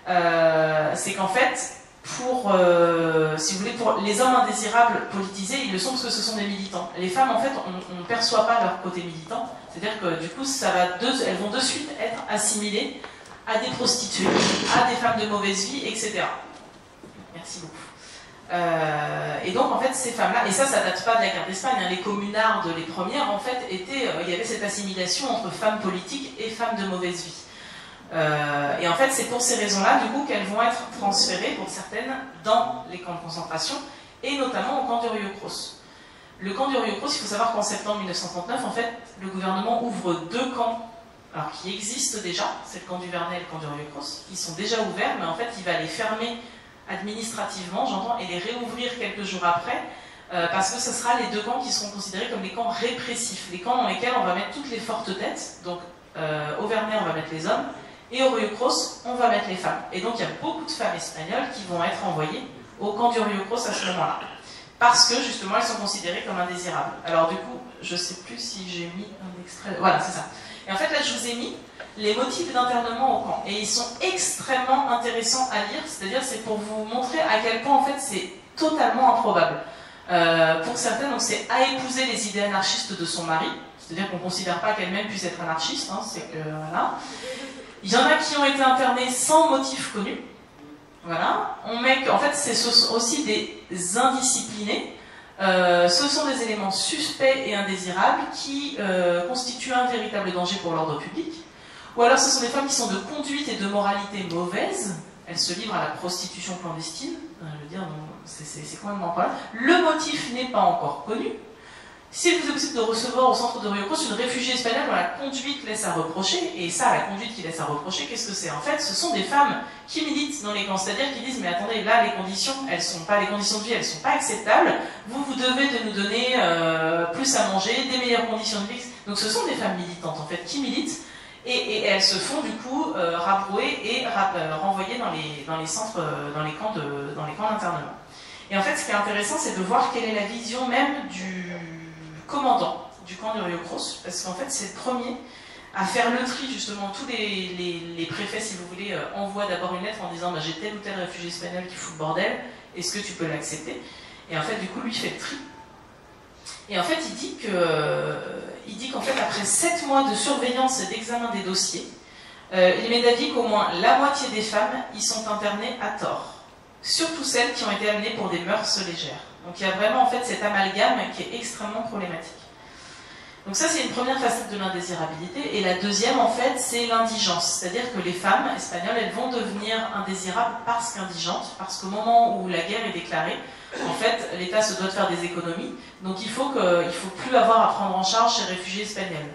c'est qu'en fait, si vous voulez, pour les hommes indésirables politisés, ils le sont parce que ce sont des militants. Les femmes, en fait, on ne perçoit pas leur côté militant. C'est-à-dire que du coup, elles vont de suite être assimilées à des prostituées, à des femmes de mauvaise vie, etc. Merci beaucoup. Et donc, en fait, ces femmes-là, et ça date pas de la guerre d'Espagne, hein, les communardes, les premières, en fait, il y avait cette assimilation entre femmes politiques et femmes de mauvaise vie. Et en fait, c'est pour ces raisons-là, du coup, qu'elles vont être transférées, pour certaines, dans les camps de concentration, et notamment au camp du Rio Cross. Le camp du Rio Cross, il faut savoir qu'en septembre 1939, en fait, le gouvernement ouvre 2 camps, alors qui existent déjà, c'est le camp du Vernet et le camp du Rio Cross, qui sont déjà ouverts, mais en fait, il va les fermer administrativement, j'entends, et les réouvrir quelques jours après, parce que ce sera les 2 camps qui seront considérés comme les camps répressifs, les camps dans lesquels on va mettre toutes les fortes têtes. Donc, au Vernet, on va mettre les hommes, et au Rio Cross, on va mettre les femmes. Et donc, il y a beaucoup de femmes espagnoles qui vont être envoyées au camp du Rio Cross à ce moment-là. Parce que, justement, elles sont considérées comme indésirables. Alors, du coup, je ne sais plus si j'ai mis un extrait... Voilà, c'est ça. Et en fait, là, je vous ai mis les motifs d'internement au camp. Et ils sont extrêmement intéressants à lire. C'est-à-dire, c'est pour vous montrer à quel point, en fait, c'est totalement improbable. Pour certaines, donc, c'est à épouser les idées anarchistes de son mari. C'est-à-dire qu'on ne considère pas qu'elle-même puisse être anarchiste. Hein, c'est que, voilà... Il y en a qui ont été internés sans motif connu. Voilà. En fait, ce sont aussi des indisciplinés. Ce sont des éléments suspects et indésirables qui constituent un véritable danger pour l'ordre public. Ou alors, ce sont des femmes qui sont de conduite et de moralité mauvaise. Elles se livrent à la prostitution clandestine. Je veux dire, c'est complètement pas là. Le motif n'est pas encore connu. S'il vous est possible de recevoir au centre de Rio Cross une réfugiée espagnole dont la conduite laisse à reprocher, et ça, la conduite qui laisse à reprocher, qu'est-ce que c'est? En fait, ce sont des femmes qui militent dans les camps, c'est-à-dire qui disent, mais attendez, là, les conditions de vie, elles sont pas acceptables, vous devez de nous donner plus à manger, des meilleures conditions de vie. Donc ce sont des femmes militantes, en fait, qui militent, et elles se font, du coup, rabrouer et renvoyer dans les centres, dans les camps d'internement. Et en fait, ce qui est intéressant, c'est de voir quelle est la vision même du commandant du camp du Rio Cross, parce qu'en fait c'est le premier à faire le tri, justement. Tous les préfets, si vous voulez, envoient d'abord une lettre en disant bah, j'ai tel ou tel réfugié espagnol qui fout le bordel, est-ce que tu peux l'accepter? Et en fait du coup lui fait le tri, et en fait il dit qu'en fait après 7 mois de surveillance et d'examen des dossiers, il met d'avis qu'au moins la moitié des femmes y sont internées à tort, surtout celles qui ont été amenées pour des mœurs légères. Donc il y a vraiment en fait cet amalgame qui est extrêmement problématique. Donc ça c'est une première facette de l'indésirabilité, et la deuxième en fait c'est l'indigence, c'est-à-dire que les femmes espagnoles elles vont devenir indésirables parce qu'indigentes, parce qu'au moment où la guerre est déclarée, en fait l'État se doit de faire des économies, donc il faut plus avoir à prendre en charge ces réfugiés espagnols.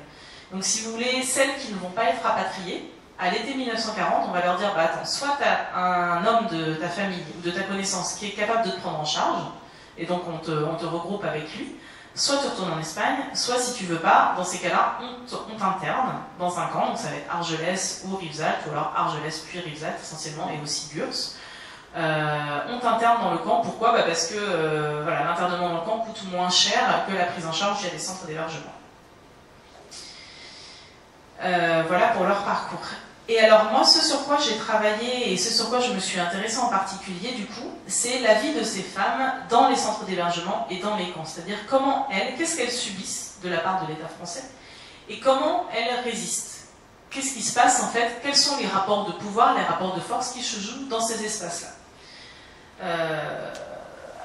Donc si vous voulez, celles qui ne vont pas être rapatriées, à l'été 1940, on va leur dire bah attends, soit tu as un homme de ta famille ou de ta connaissance qui est capable de te prendre en charge, et donc on te regroupe avec lui, soit tu retournes en Espagne, soit si tu veux pas, dans ces cas-là, on t'interne dans un camp, donc ça va être Argelès ou Rivesaltes, ou alors Argelès puis Rivesaltes essentiellement, et aussi Gurs. On t'interne dans le camp, pourquoi? Bah parce que voilà, l'internement dans le camp coûte moins cher que la prise en charge via des centres d'hébergement. Voilà pour leur parcours. Et alors moi, ce sur quoi j'ai travaillé et ce sur quoi je me suis intéressée en particulier, du coup, c'est la vie de ces femmes dans les centres d'hébergement et dans les camps. C'est-à-dire comment elles, qu'est-ce qu'elles subissent de la part de l'État français et comment elles résistent. Qu'est-ce qui se passe en fait? Quels sont les rapports de pouvoir, les rapports de force qui se jouent dans ces espaces-là?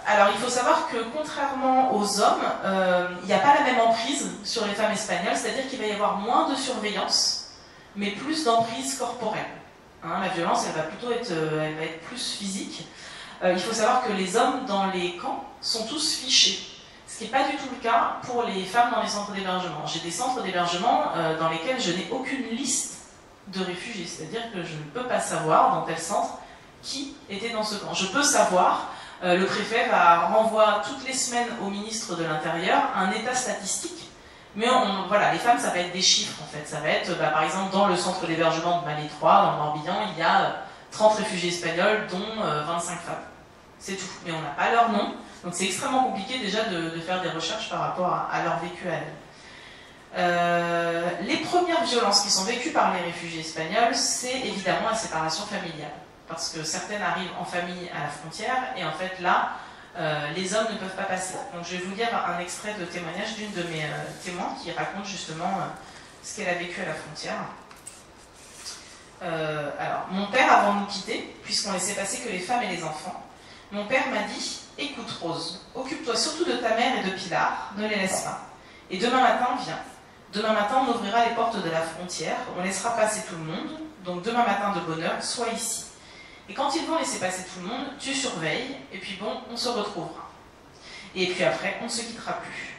Alors il faut savoir que contrairement aux hommes, il n'y a pas la même emprise sur les femmes espagnoles, c'est-à-dire qu'il va y avoir moins de surveillance, mais plus d'emprise corporelle. Hein, la violence, elle va être plus physique. Il faut savoir que les hommes dans les camps sont tous fichés, ce qui n'est pas du tout le cas pour les femmes dans les centres d'hébergement. J'ai des centres d'hébergement dans lesquels je n'ai aucune liste de réfugiés, c'est-à-dire que je ne peux pas savoir dans tel centre qui était dans ce camp. Je peux savoir, le préfet renvoie toutes les semaines au ministre de l'Intérieur un état statistique. Mais voilà, les femmes, ça va être des chiffres en fait. Ça va être, par exemple, dans le centre d'hébergement de Malais 3, dans le Morbihan, il y a 30 réfugiés espagnols, dont 25 femmes. C'est tout. Mais on n'a pas leur nom. Donc c'est extrêmement compliqué déjà de faire des recherches par rapport à leur vécu à elles. Les premières violences qui sont vécues par les réfugiés espagnols, c'est évidemment la séparation familiale. Parce que certaines arrivent en famille à la frontière, et en fait là, les hommes ne peuvent pas passer. Donc je vais vous lire un extrait de témoignage d'une de mes témoins qui raconte justement ce qu'elle a vécu à la frontière. Alors, mon père, avant de nous quitter, puisqu'on laissait passer que les femmes et les enfants, mon père m'a dit « Écoute Rose, occupe-toi surtout de ta mère et de Pilar, ne les laisse pas. Et demain matin, viens. Demain matin, on ouvrira les portes de la frontière, on laissera passer tout le monde, donc demain matin de bonne heure, sois ici. Et quand ils vont laisser passer tout le monde, tu surveilles, et puis bon, on se retrouvera. Et puis après, on ne se quittera plus. »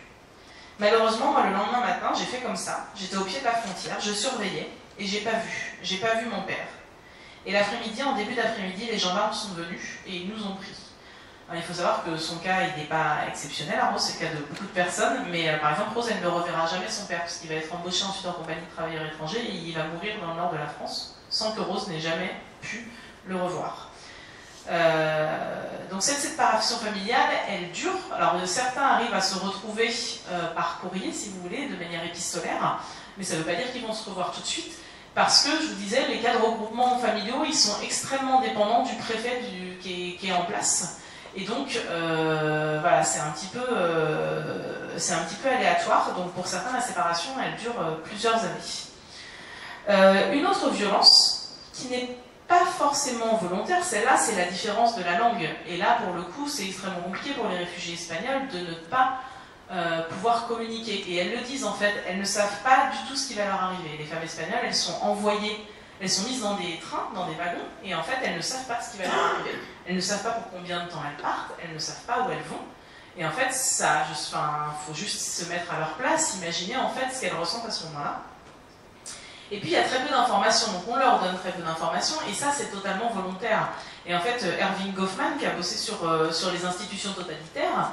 Malheureusement, moi, le lendemain matin, j'ai fait comme ça. J'étais au pied de la frontière, je surveillais, et j'ai pas vu mon père. Et l'après-midi, en début d'après-midi, les gendarmes sont venus, et ils nous ont pris. Alors, il faut savoir que son cas, il n'est pas exceptionnel. À Rose, c'est le cas de beaucoup de personnes, mais par exemple, Rose, elle ne reverra jamais son père, parce qu'il va être embauché ensuite en compagnie de travailleurs étrangers, et il va mourir dans le nord de la France, sans que Rose n'ait jamais pu le revoir. Donc cette séparation familiale, elle dure. Alors certains arrivent à se retrouver par courrier, si vous voulez, de manière épistolaire, mais ça ne veut pas dire qu'ils vont se revoir tout de suite, parce que, je vous disais, les cas de regroupement familiaux, ils sont extrêmement dépendants du préfet qui est en place. Et donc, voilà, c'est un petit peu aléatoire. Donc pour certains, la séparation, elle dure plusieurs années. Une autre violence, qui n'est pas forcément volontaire, celle-là, c'est la différence de la langue. Et là, pour le coup, c'est extrêmement compliqué pour les réfugiés espagnols de ne pas pouvoir communiquer. Et elles le disent, en fait, elles ne savent pas du tout ce qui va leur arriver. Les femmes espagnoles, elles sont envoyées, elles sont mises dans des trains, dans des wagons, et en fait, elles ne savent pas ce qui va leur arriver. Elles ne savent pas pour combien de temps elles partent, elles ne savent pas où elles vont. Et en fait, faut juste se mettre à leur place, imaginer en fait ce qu'elles ressentent à ce moment-là. Et puis il y a très peu d'informations, donc on leur donne très peu d'informations, et ça c'est totalement volontaire. Et en fait, Erving Goffman, qui a bossé sur les institutions totalitaires,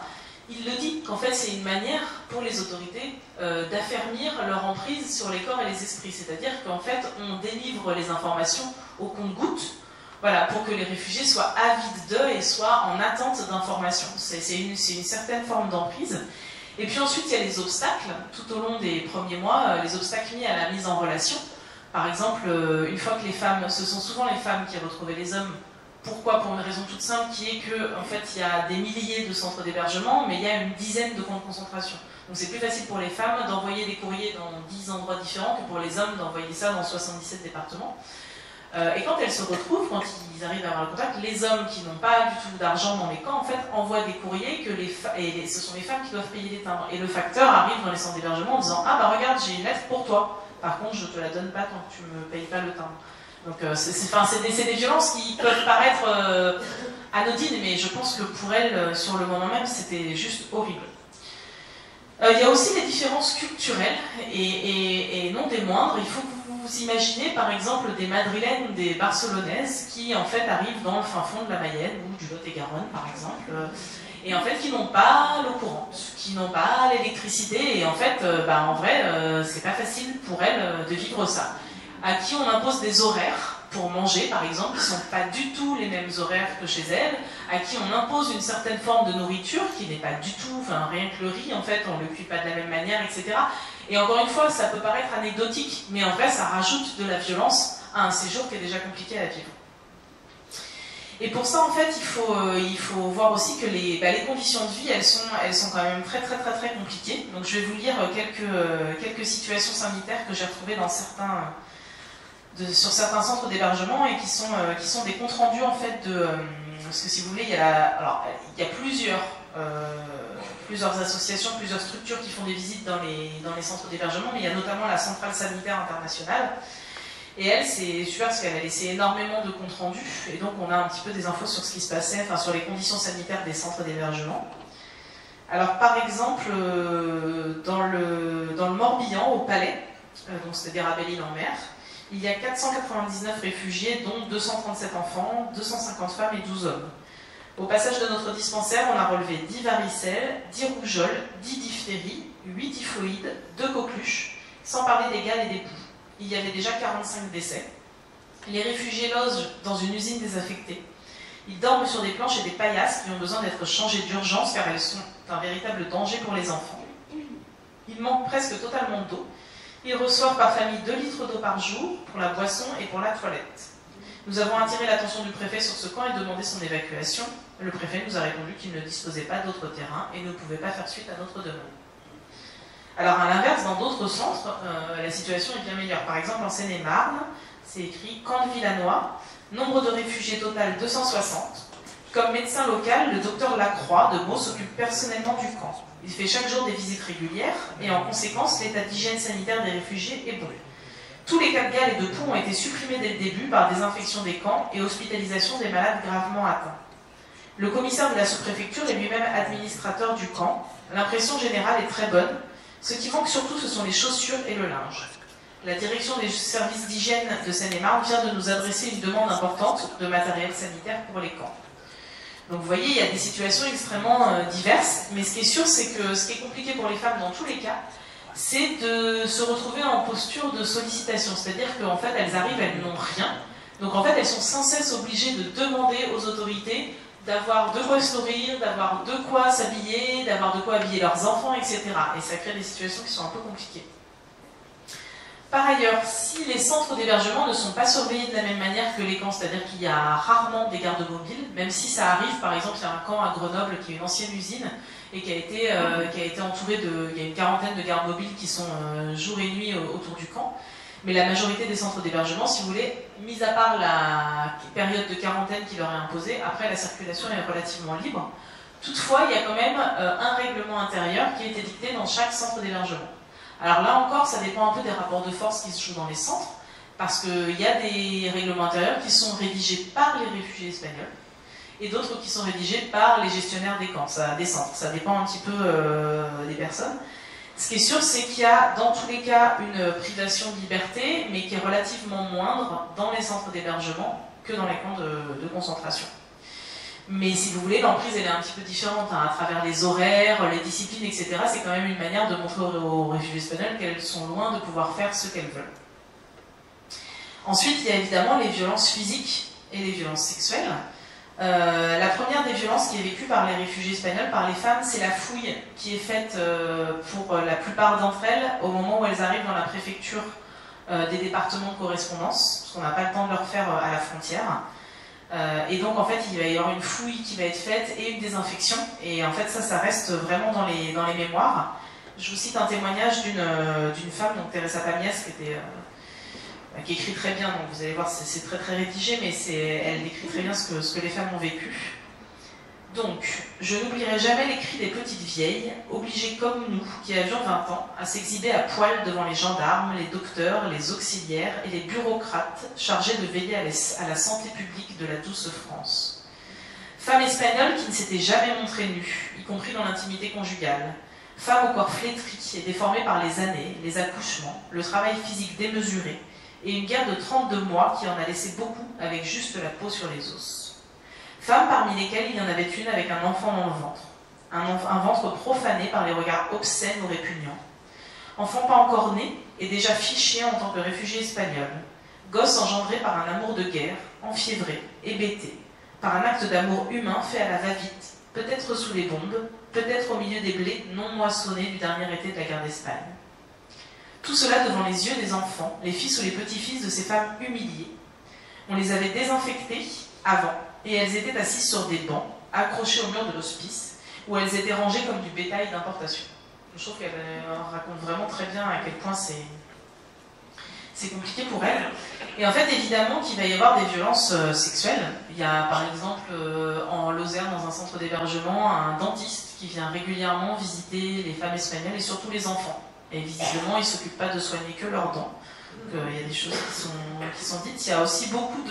il le dit, qu'en fait c'est une manière pour les autorités d'affermir leur emprise sur les corps et les esprits. C'est-à-dire qu'en fait, on délivre les informations au compte-gouttes, voilà, pour que les réfugiés soient avides d'eux et soient en attente d'informations. C'est une certaine forme d'emprise. Et puis ensuite, il y a les obstacles, tout au long des premiers mois, les obstacles mis à la mise en relation. Par exemple, une fois que les femmes, ce sont souvent les femmes qui retrouvaient les hommes. Pourquoi? Pour une raison toute simple, qui est que, en fait, il y a des milliers de centres d'hébergement, mais il y a une dizaine de camps de concentration. Donc c'est plus facile pour les femmes d'envoyer des courriers dans 10 endroits différents que pour les hommes d'envoyer ça dans 77 départements. Et quand elles se retrouvent, quand ils arrivent à avoir le contact, les hommes qui n'ont pas du tout d'argent dans les camps, en fait, envoient des courriers et ce sont les femmes qui doivent payer les timbres. Et le facteur arrive dans les centres d'hébergement en disant « Ah bah regarde, j'ai une lettre pour toi. Par contre, je te la donne pas tant que tu me payes pas le timbre. » Donc c'est des violences qui peuvent paraître anodines, mais je pense que pour elles, sur le moment même, c'était juste horrible. Il y a aussi les différences culturelles, et non des moindres. Il faut que vous imaginez par exemple des Madrilènes ou des Barcelonaises qui en fait arrivent dans le fin fond de la Mayenne ou du Lot-et-Garonne par exemple, et en fait qui n'ont pas l'eau courante, qui n'ont pas l'électricité, et en fait en vrai c'est pas facile pour elles de vivre ça. À qui on impose des horaires pour manger par exemple, qui ne sont pas du tout les mêmes horaires que chez elles, à qui on impose une certaine forme de nourriture qui n'est pas du tout, rien que le riz en fait on le cuit pas de la même manière, etc. Et encore une fois, ça peut paraître anecdotique, mais en vrai, ça rajoute de la violence à un séjour qui est déjà compliqué à vivre. Et pour ça, en fait, il faut voir aussi que les conditions de vie, elles sont quand même très compliquées. Donc je vais vous lire quelques situations sanitaires que j'ai retrouvées dans sur certains centres d'hébergement et qui sont des comptes rendus en fait de... parce que si vous voulez, il y a plusieurs associations, plusieurs structures qui font des visites dans les centres d'hébergement, mais il y a notamment la Centrale Sanitaire Internationale. Et elle, c'est super parce qu'elle a laissé énormément de comptes rendus, et donc on a un petit peu des infos sur ce qui se passait, enfin sur les conditions sanitaires des centres d'hébergement. Alors par exemple, dans le Morbihan, au Palais, donc c'est-à-dire à Belle-Île-en-Mer, il y a 499 réfugiés, dont 237 enfants, 250 femmes et 12 hommes. Au passage de notre dispensaire, on a relevé 10 varicelles, 10 rougeoles, 10 diphtéries, 8 typhoïdes, 2 coqueluches, sans parler des gales et des poux. Il y avait déjà 45 décès. Les réfugiés logent dans une usine désaffectée. Ils dorment sur des planches et des paillasses qui ont besoin d'être changées d'urgence car elles sont un véritable danger pour les enfants. Ils manquent presque totalement d'eau. Ils reçoivent par famille 2 litres d'eau par jour pour la boisson et pour la toilette. Nous avons attiré l'attention du préfet sur ce camp et demandé son évacuation. Le préfet nous a répondu qu'il ne disposait pas d'autres terrains et ne pouvait pas faire suite à notre demande. Alors à l'inverse, dans d'autres centres, la situation est bien meilleure. Par exemple en Seine-et-Marne, c'est écrit camp de Villanois, nombre de réfugiés total 260. Comme médecin local, le docteur Lacroix de Meaux s'occupe personnellement du camp. Il fait chaque jour des visites régulières et en conséquence, l'état d'hygiène sanitaire des réfugiés est bon. Tous les cas de gale et de poux ont été supprimés dès le début par désinfection des camps et hospitalisation des malades gravement atteints. Le commissaire de la sous-préfecture est lui-même administrateur du camp. L'impression générale est très bonne. Ce qui manque surtout, ce sont les chaussures et le linge. La direction des services d'hygiène de Seine-et-Marne vient de nous adresser une demande importante de matériel sanitaire pour les camps. Donc vous voyez, il y a des situations extrêmement diverses, mais ce qui est sûr, c'est que ce qui est compliqué pour les femmes dans tous les cas, c'est de se retrouver en posture de sollicitation. C'est-à-dire qu'en fait, elles arrivent, elles n'ont rien. Donc en fait, elles sont sans cesse obligées de demander aux autorités d'avoir de quoi se nourrir, d'avoir de quoi s'habiller, d'avoir de quoi habiller leurs enfants, etc. Et ça crée des situations qui sont un peu compliquées. Par ailleurs, si les centres d'hébergement ne sont pas surveillés de la même manière que les camps, c'est-à-dire qu'il y a rarement des gardes mobiles, même si ça arrive, par exemple, il y a un camp à Grenoble qui est une ancienne usine et qui a été entouré il y a une quarantaine de gardes mobiles qui sont jour et nuit autour du camp. Mais la majorité des centres d'hébergement, si vous voulez, mis à part la période de quarantaine qui leur est imposée, après la circulation est relativement libre. Toutefois, il y a quand même un règlement intérieur qui a été dicté dans chaque centre d'hébergement. Alors là encore, ça dépend un peu des rapports de force qui se jouent dans les centres, parce qu'il y a des règlements intérieurs qui sont rédigés par les réfugiés espagnols, et d'autres qui sont rédigés par les gestionnaires des camps, des centres. Ça dépend un petit peu des personnes. Ce qui est sûr, c'est qu'il y a dans tous les cas une privation de liberté, mais qui est relativement moindre dans les centres d'hébergement que dans les camps de concentration. Mais si vous voulez, l'emprise elle est un petit peu différente, hein, à travers les horaires, les disciplines, etc. C'est quand même une manière de montrer aux réfugiés espagnols qu'elles sont loin de pouvoir faire ce qu'elles veulent. Ensuite, il y a évidemment les violences physiques et les violences sexuelles. La première des violences qui est vécue par les réfugiés espagnols, par les femmes, c'est la fouille qui est faite pour la plupart d'entre elles au moment où elles arrivent dans la préfecture des départements de correspondance, parce qu'on n'a pas le temps de leur faire à la frontière. Et donc en fait il va y avoir une fouille qui va être faite et une désinfection, et en fait ça reste vraiment dans les mémoires. Je vous cite un témoignage d'une femme, donc Teresa Pamias, qui écrit très bien, donc vous allez voir c'est très rédigé, mais elle décrit très bien ce que les femmes ont vécu. Donc, je n'oublierai jamais les cris des petites vieilles, obligées comme nous, qui avions 20 ans, à s'exhiber à poil devant les gendarmes, les docteurs, les auxiliaires et les bureaucrates chargés de veiller à la santé publique de la douce France. Femmes espagnoles qui ne s'étaient jamais montrées nues, y compris dans l'intimité conjugale. Femmes au corps flétri et déformées par les années, les accouchements, le travail physique démesuré, et une guerre de 32 mois qui en a laissé beaucoup avec juste la peau sur les os. Femmes parmi lesquelles il y en avait une avec un enfant dans le ventre. Un ventre profané par les regards obscènes ou répugnants. Enfant pas encore né et déjà fiché en tant que réfugié espagnol. Gosse engendré par un amour de guerre, enfiévré, hébété, par un acte d'amour humain fait à la va-vite, peut-être sous les bombes, peut-être au milieu des blés non moissonnés du dernier été de la guerre d'Espagne. Tout cela devant les yeux des enfants, les fils ou les petits-fils de ces femmes humiliées. On les avait désinfectées avant, et elles étaient assises sur des bancs, accrochées au mur de l'hospice, où elles étaient rangées comme du bétail d'importation. Je trouve qu'elle raconte vraiment très bien à quel point c'est compliqué pour elles. Et en fait, évidemment qu'il va y avoir des violences sexuelles. Il y a par exemple en Lozère, dans un centre d'hébergement, un dentiste qui vient régulièrement visiter les femmes espagnoles et surtout les enfants. Et visiblement, il ne s'occupe pas de soigner que leurs dents. Donc il y a des choses qui sont dites. Il y a aussi beaucoup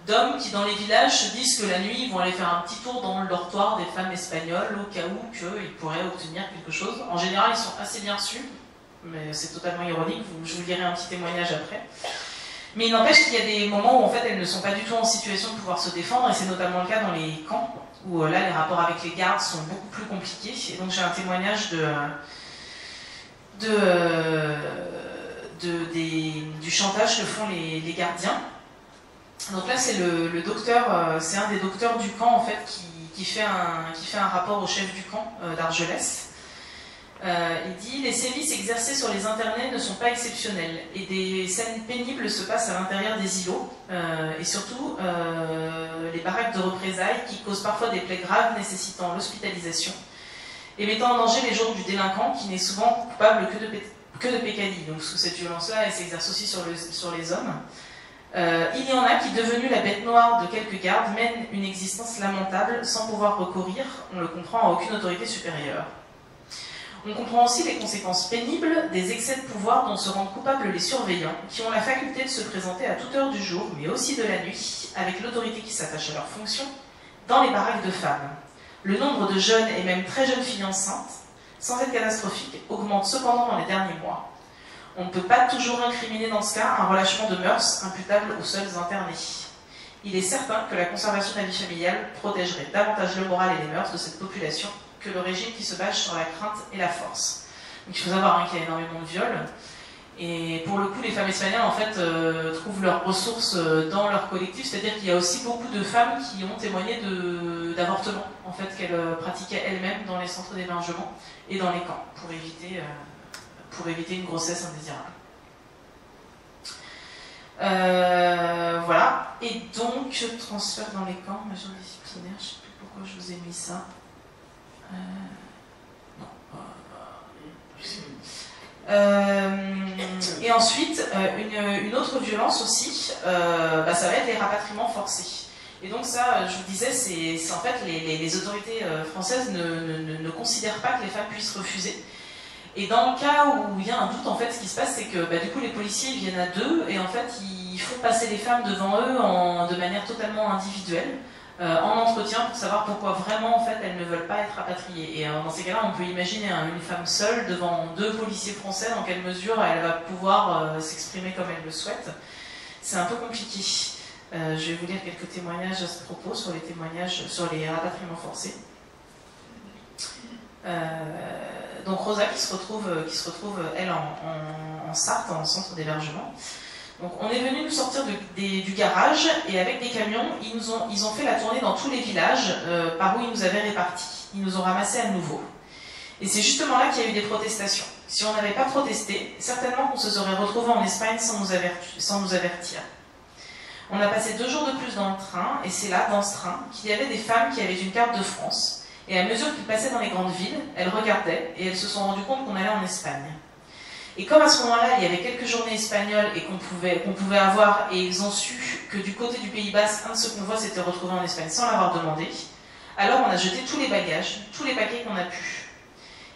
d'hommes qui, dans les villages, se disent que la nuit, ils vont aller faire un petit tour dans le dortoir des femmes espagnoles au cas où qu'ils pourraient obtenir quelque chose. En général, ils sont assez bien reçus, mais c'est totalement ironique. Je vous lirai un petit témoignage après. Mais il n'empêche qu'il y a des moments où en fait elles ne sont pas du tout en situation de pouvoir se défendre, et c'est notamment le cas dans les camps, où là les rapports avec les gardes sont beaucoup plus compliqués. Et donc j'ai un témoignage du chantage que font les gardiens. Donc là c'est le docteur, c'est un des docteurs du camp en fait qui fait un rapport au chef du camp d'Argelès. Il dit « Les sévices exercés sur les internés ne sont pas exceptionnels et des scènes pénibles se passent à l'intérieur des îlots et surtout les baraques de représailles qui causent parfois des plaies graves nécessitant l'hospitalisation et mettant en danger les jours du délinquant qui n'est souvent coupable que de peccadilles. » Donc sous cette violence-là, elle s'exerce aussi sur les hommes. Il y en a qui, devenus la bête noire de quelques gardes, mènent une existence lamentable sans pouvoir recourir, on le comprend, à aucune autorité supérieure. On comprend aussi les conséquences pénibles des excès de pouvoir dont se rendent coupables les surveillants, qui ont la faculté de se présenter à toute heure du jour, mais aussi de la nuit, avec l'autorité qui s'attache à leur fonction, dans les baraques de femmes. Le nombre de jeunes et même très jeunes filles enceintes, sans être catastrophique, augmente cependant dans les derniers mois. On ne peut pas toujours incriminer dans ce cas un relâchement de mœurs imputable aux seuls internés. Il est certain que la conservation de la vie familiale protégerait davantage le moral et les mœurs de cette population que le régime qui se base sur la crainte et la force. Donc il faut savoir qu'il y a énormément de viols. Et pour le coup, les femmes espagnoles en fait trouvent leurs ressources dans leur collectif, c'est-à-dire qu'il y a aussi beaucoup de femmes qui ont témoigné d'avortements en fait qu'elles pratiquaient elles-mêmes dans les centres d'hébergement et dans les camps pour éviter une grossesse indésirable. Voilà. Et donc transfert dans les camps, mesures disciplinaires. Je ne sais plus pourquoi je vous ai mis ça. Et ensuite, une autre violence aussi, ça va être les rapatriements forcés. Et donc ça, je vous disais, c'est en fait les autorités françaises ne considèrent pas que les femmes puissent refuser. Et dans le cas où il y a un doute, en fait, ce qui se passe, c'est que du coup les policiers viennent à deux et en fait ils font passer les femmes devant eux de manière totalement individuelle. En entretien pour savoir pourquoi vraiment en fait elles ne veulent pas être rapatriées. Et dans ces cas-là, on peut imaginer une femme seule devant deux policiers français, dans quelle mesure elle va pouvoir s'exprimer comme elle le souhaite. C'est un peu compliqué. Je vais vous lire quelques témoignages à ce propos sur les rapatriements forcés. Donc Rosa qui se retrouve elle en Sarthe, en centre d'hébergement. Donc on est venu nous sortir du garage et avec des camions, ils ont fait la tournée dans tous les villages par où ils nous avaient répartis. Ils nous ont ramassés à nouveau. Et c'est justement là qu'il y a eu des protestations. Si on n'avait pas protesté, certainement qu'on se serait retrouvé en Espagne sans nous avertir. On a passé 2 jours de plus dans le train et c'est là, dans ce train, qu'il y avait des femmes qui avaient une carte de France. Et à mesure qu'ils passaient dans les grandes villes, elles regardaient et elles se sont rendues compte qu'on allait en Espagne. Et comme à ce moment-là, il y avait quelques journées espagnoles et qu'on pouvait avoir, et ils ont su que du côté du Pays Basque, un de ce convoi s'était retrouvé en Espagne sans l'avoir demandé, alors on a jeté tous les bagages, tous les paquets qu'on a pu.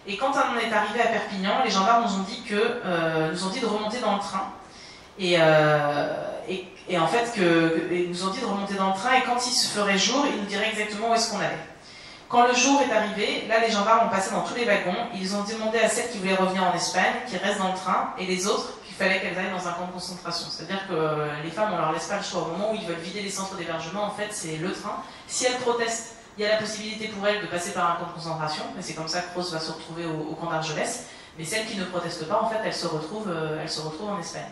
Et quand on est arrivé à Perpignan, les gendarmes nous ont dit de remonter dans le train. Et en fait, ils nous ont dit de remonter dans le train, et quand il se ferait jour, ils nous diraient exactement où est-ce qu'on allait. Quand le jour est arrivé, là les gendarmes ont passé dans tous les wagons, ils ont demandé à celles qui voulaient revenir en Espagne, qui restent dans le train, et les autres, qu'il fallait qu'elles aillent dans un camp de concentration. C'est-à-dire que les femmes, on leur laisse pas le choix. Au moment où ils veulent vider les centres d'hébergement, en fait, c'est le train. Si elles protestent, il y a la possibilité pour elles de passer par un camp de concentration, et c'est comme ça que Rose va se retrouver au camp d'Argelès. Mais celles qui ne protestent pas, en fait, elles se retrouvent en Espagne.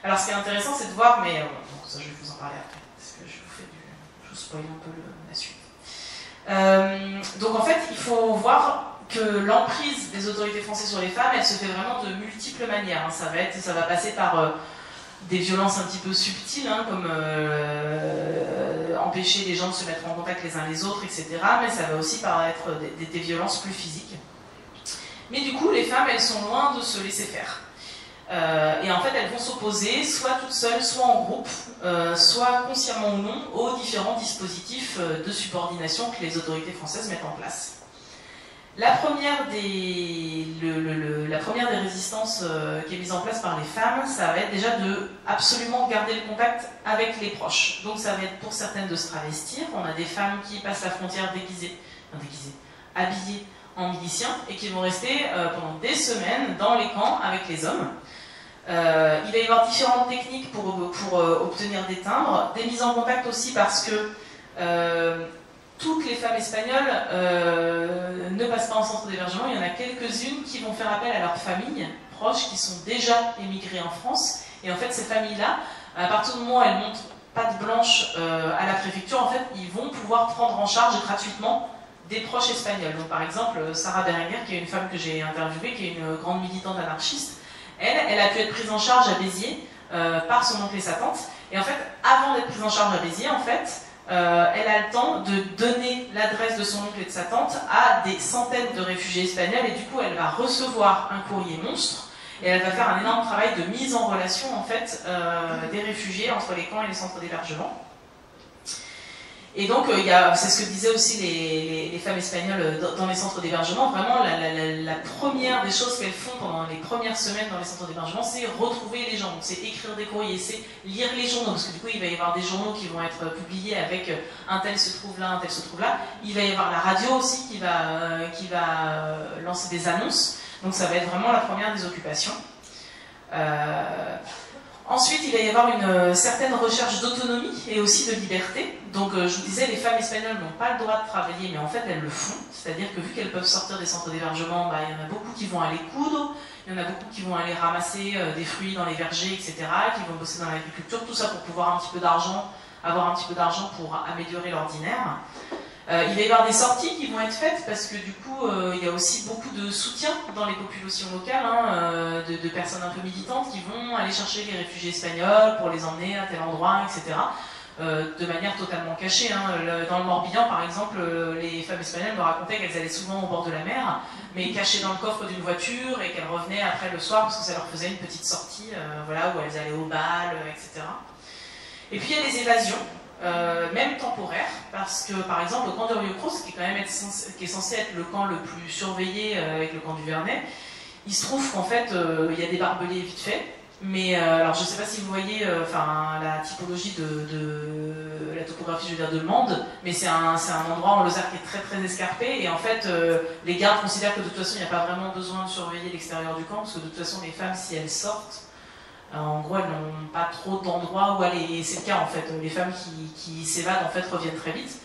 Alors ce qui est intéressant, c'est de voir, mais ça je vais vous en parler après, parce que je vous spoil un peu la suite. Donc en fait, il faut voir que l'emprise des autorités françaises sur les femmes, elle se fait vraiment de multiples manières. Hein. Ça va passer par des violences un petit peu subtiles, hein, comme empêcher les gens de se mettre en contact les uns les autres, etc. Mais ça va aussi paraître des violences plus physiques. Mais du coup, les femmes, elles sont loin de se laisser faire. Et en fait, elles vont s'opposer, soit toutes seules, soit en groupe, soit consciemment ou non, aux différents dispositifs de subordination que les autorités françaises mettent en place. La première des résistances qui est mise en place par les femmes, ça va être déjà de absolument garder le contact avec les proches. Donc ça va être pour certaines de se travestir. On a des femmes qui passent la frontière habillées en miliciens et qui vont rester pendant des semaines dans les camps avec les hommes. Il va y avoir différentes techniques pour obtenir des timbres, des mises en contact aussi parce que toutes les femmes espagnoles ne passent pas en centre d'hébergement. Il y en a quelques-unes qui vont faire appel à leurs familles proches qui sont déjà émigrées en France. Et en fait, ces familles-là, à partir du moment où elles montrent patte blanche à la préfecture, en fait, ils vont pouvoir prendre en charge gratuitement des proches espagnols. Donc, par exemple, Sarah Berenguer, qui est une femme que j'ai interviewée, qui est une grande militante anarchiste, elle a pu être prise en charge à Béziers par son oncle et sa tante. Et en fait, avant d'être prise en charge à Béziers, en fait, elle a le temps de donner l'adresse de son oncle et de sa tante à des centaines de réfugiés espagnols, et du coup, elle va recevoir un courrier monstre, et elle va faire un énorme travail de mise en relation, en fait, des réfugiés entre les camps et les centres d'hébergement. Et donc, c'est ce que disaient aussi les femmes espagnoles dans les centres d'hébergement. Vraiment, la première des choses qu'elles font pendant les premières semaines dans les centres d'hébergement, c'est retrouver les gens. Donc, c'est écrire des courriers, c'est lire les journaux, parce que du coup, il va y avoir des journaux qui vont être publiés avec un tel se trouve là, un tel se trouve là. Il va y avoir la radio aussi qui va lancer des annonces. Donc, ça va être vraiment la première des occupations. Ensuite, il va y avoir une certaine recherche d'autonomie et aussi de liberté. Donc, je vous disais, les femmes espagnoles n'ont pas le droit de travailler, mais en fait, elles le font. C'est-à-dire que vu qu'elles peuvent sortir des centres d'hébergement, il y en a beaucoup qui vont aller coudre, il y en a beaucoup qui vont aller ramasser des fruits dans les vergers, etc., qui vont bosser dans l'agriculture, tout ça pour pouvoir un petit peu d'argent, avoir un petit peu d'argent pour améliorer l'ordinaire. Il va y avoir des sorties qui vont être faites parce que du coup, il y a aussi beaucoup de soutien dans les populations locales, hein, de personnes un peu militantes qui vont aller chercher les réfugiés espagnols pour les emmener à tel endroit, etc. De manière totalement cachée. Hein. Dans le Morbihan, par exemple, les femmes espagnoles me racontaient qu'elles allaient souvent au bord de la mer, mais cachées dans le coffre d'une voiture et qu'elles revenaient après le soir parce que ça leur faisait une petite sortie, voilà, où elles allaient au bal, etc. Et puis il y a des évasions. Même temporaire, parce que par exemple au camp de Rio Cruz, qui est quand même qui est censé être le camp le plus surveillé avec le camp du Vernet, il se trouve qu'en fait il y a des barbelés vite fait, mais alors je ne sais pas si vous voyez la typologie la topographie, je veux dire, de Mende, mais c'est un endroit en Lozère qui est très très escarpé, et en fait les gardes considèrent que de toute façon il n'y a pas vraiment besoin de surveiller l'extérieur du camp, parce que de toute façon les femmes, si elles sortent, en gros, elles n'ont pas trop d'endroits où aller. C'est le cas en fait. Les femmes qui s'évadent en fait reviennent très vite.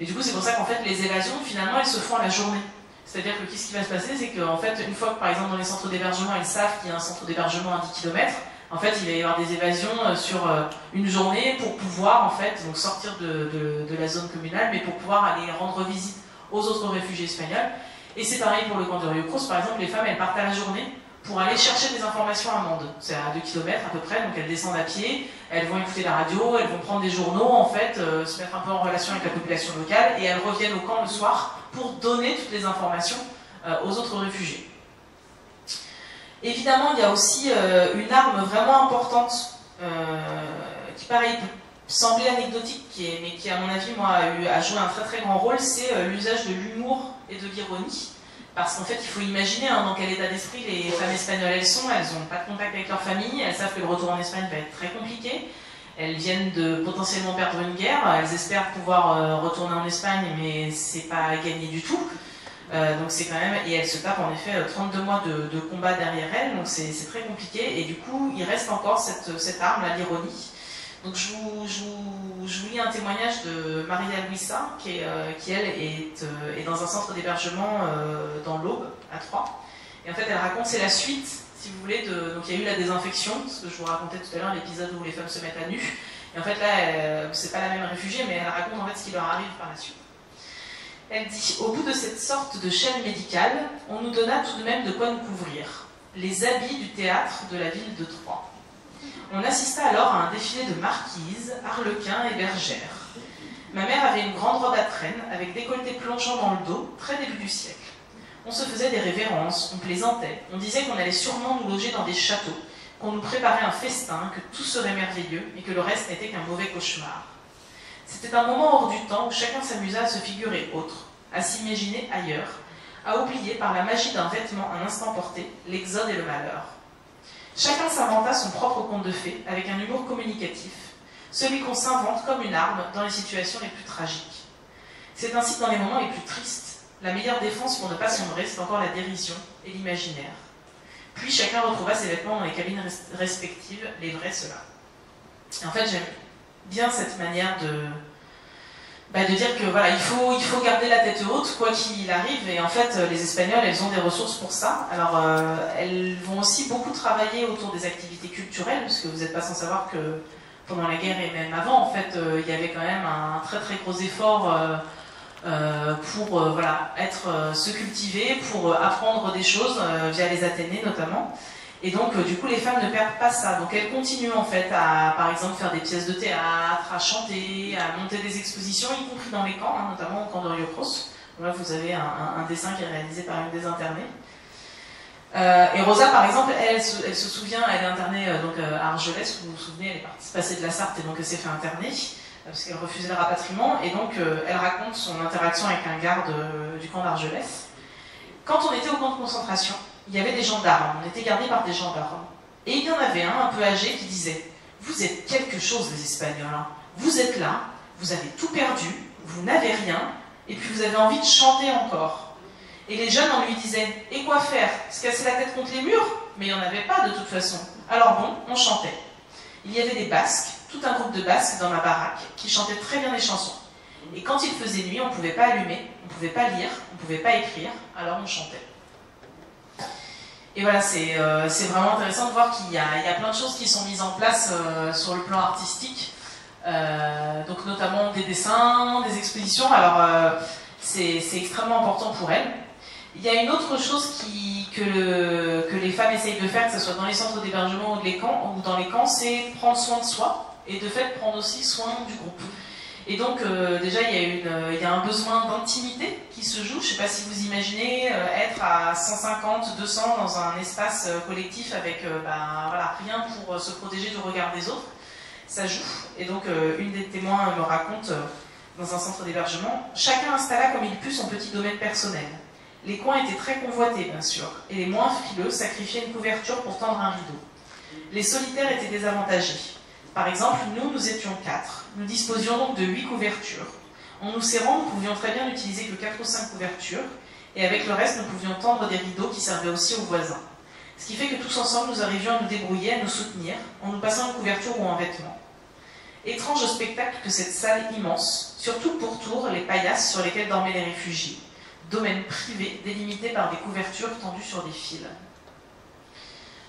Et du coup, c'est pour ça qu'en fait, les évasions, finalement, elles se font à la journée. C'est-à-dire que qu'est-ce qui va se passer, c'est qu'en fait, une fois que par exemple dans les centres d'hébergement, elles savent qu'il y a un centre d'hébergement à 10 km, en fait, il va y avoir des évasions sur une journée pour pouvoir en fait donc sortir de la zone communale, mais pour pouvoir aller rendre visite aux autres réfugiés espagnols. Et c'est pareil pour le camp de Rio Cruz. Par exemple, les femmes, elles partent à la journée pour aller chercher des informations à Mende. C'est à 2 km à peu près, donc elles descendent à pied, elles vont écouter la radio, elles vont prendre des journaux, en fait, se mettre un peu en relation avec la population locale, et elles reviennent au camp le soir pour donner toutes les informations aux autres réfugiés. Évidemment, il y a aussi une arme vraiment importante, qui pareil peut sembler anecdotique, mais qui à mon avis moi, a joué un très très grand rôle, c'est l'usage de l'humour et de l'ironie. Parce qu'en fait, il faut imaginer dans quel état d'esprit les femmes espagnoles elles sont. Elles n'ont pas de contact avec leur famille, elles savent que le retour en Espagne va être très compliqué. Elles viennent de potentiellement perdre une guerre, elles espèrent pouvoir retourner en Espagne, mais c'est pas gagné du tout. Donc c'est quand même, et elles se tapent en effet 32 mois de combat derrière elles, donc c'est très compliqué. Et du coup, il reste encore cette arme, l'ironie. Donc je vous lis un témoignage de Maria Luisa, qui elle est dans un centre d'hébergement dans l'Aube, à Troyes. Et en fait, elle raconte, c'est la suite, si vous voulez, donc il y a eu la désinfection, ce que je vous racontais tout à l'heure, l'épisode où les femmes se mettent à nu. Et en fait là, c'est pas la même réfugiée, mais elle raconte en fait ce qui leur arrive par la suite. Elle dit « Au bout de cette sorte de chaîne médicale, on nous donna tout de même de quoi nous couvrir, les habits du théâtre de la ville de Troyes. On assista alors à un défilé de marquises, arlequins et bergères. Ma mère avait une grande robe à traîne, avec décolleté plongeant dans le dos, très début du siècle. On se faisait des révérences, on plaisantait, on disait qu'on allait sûrement nous loger dans des châteaux, qu'on nous préparait un festin, que tout serait merveilleux et que le reste n'était qu'un mauvais cauchemar. C'était un moment hors du temps où chacun s'amusa à se figurer autre, à s'imaginer ailleurs, à oublier par la magie d'un vêtement un instant porté l'exode et le malheur. Chacun s'inventa son propre conte de fées avec un humour communicatif, celui qu'on s'invente comme une arme dans les situations les plus tragiques. C'est ainsi que dans les moments les plus tristes, la meilleure défense pour ne pas sombrer, c'est encore la dérision et l'imaginaire. Puis chacun retrouva ses vêtements dans les cabines respectives, les vrais ceux-là. Et en fait, j'aime bien cette manière de dire que voilà, il faut garder la tête haute, quoi qu'il arrive, et en fait, les Espagnols, elles ont des ressources pour ça. Alors, elles vont aussi beaucoup travailler autour des activités culturelles, parce que vous n'êtes pas sans savoir que pendant la guerre et même avant, en fait, il y avait quand même un très très gros effort pour se cultiver, pour apprendre des choses via les Athénées notamment. Et donc, du coup, les femmes ne perdent pas ça. Donc, elles continuent en fait à, par exemple, faire des pièces de théâtre, à chanter, à monter des expositions, y compris dans les camps, notamment au camp de Riocros. Là, vous avez un dessin qui est réalisé par une des internées. Et Rosa, par exemple, elle se souvient, elle est internée à Argelès, vous vous souvenez, elle est partie se passer de la Sarthe et donc elle s'est fait interner parce qu'elle refusait le rapatriement. Et donc, elle raconte son interaction avec un garde du camp d'Argelès. Quand on était au camp de concentration, il y avait des gendarmes, on était gardés par des gendarmes. Et il y en avait un peu âgé qui disait « Vous êtes quelque chose, les Espagnols. Hein. Vous êtes là, vous avez tout perdu, vous n'avez rien, et puis vous avez envie de chanter encore. » Et les jeunes, on lui disait « Et quoi faire? Se casser la tête contre les murs ?» Mais il n'y en avait pas de toute façon. Alors bon, on chantait. Il y avait des Basques, tout un groupe de Basques dans ma baraque, qui chantaient très bien les chansons. Et quand il faisait nuit, on ne pouvait pas allumer, on ne pouvait pas lire, on ne pouvait pas écrire, alors on chantait. Et voilà, c'est vraiment intéressant de voir qu'il y a plein de choses qui sont mises en place sur le plan artistique, donc notamment des dessins, des expositions, alors c'est extrêmement important pour elles. Il y a une autre chose que les femmes essayent de faire, que ce soit dans les centres d'hébergement ou dans les camps, c'est prendre soin de soi, et de fait prendre aussi soin du groupe. Et donc, déjà, il y a un besoin d'intimité qui se joue. Je ne sais pas si vous imaginez être à 150, 200 dans un espace collectif avec rien pour se protéger du regard des autres. Ça joue. Et donc, une des témoins me raconte, dans un centre d'hébergement, chacun installa comme il put son petit domaine personnel. Les coins étaient très convoités, bien sûr, et les moins frileux sacrifiaient une couverture pour tendre un rideau. Les solitaires étaient désavantagés. Par exemple, nous étions 4. Nous disposions donc de 8 couvertures. En nous serrant, nous pouvions très bien n'utiliser que 4 ou 5 couvertures, et avec le reste, nous pouvions tendre des rideaux qui servaient aussi aux voisins. Ce qui fait que tous ensemble, nous arrivions à nous débrouiller, à nous soutenir, en nous passant une couverture ou un vêtement. Étrange spectacle que cette salle immense, surtout pour tour les paillasses sur lesquelles dormaient les réfugiés, domaine privé délimité par des couvertures tendues sur des fils.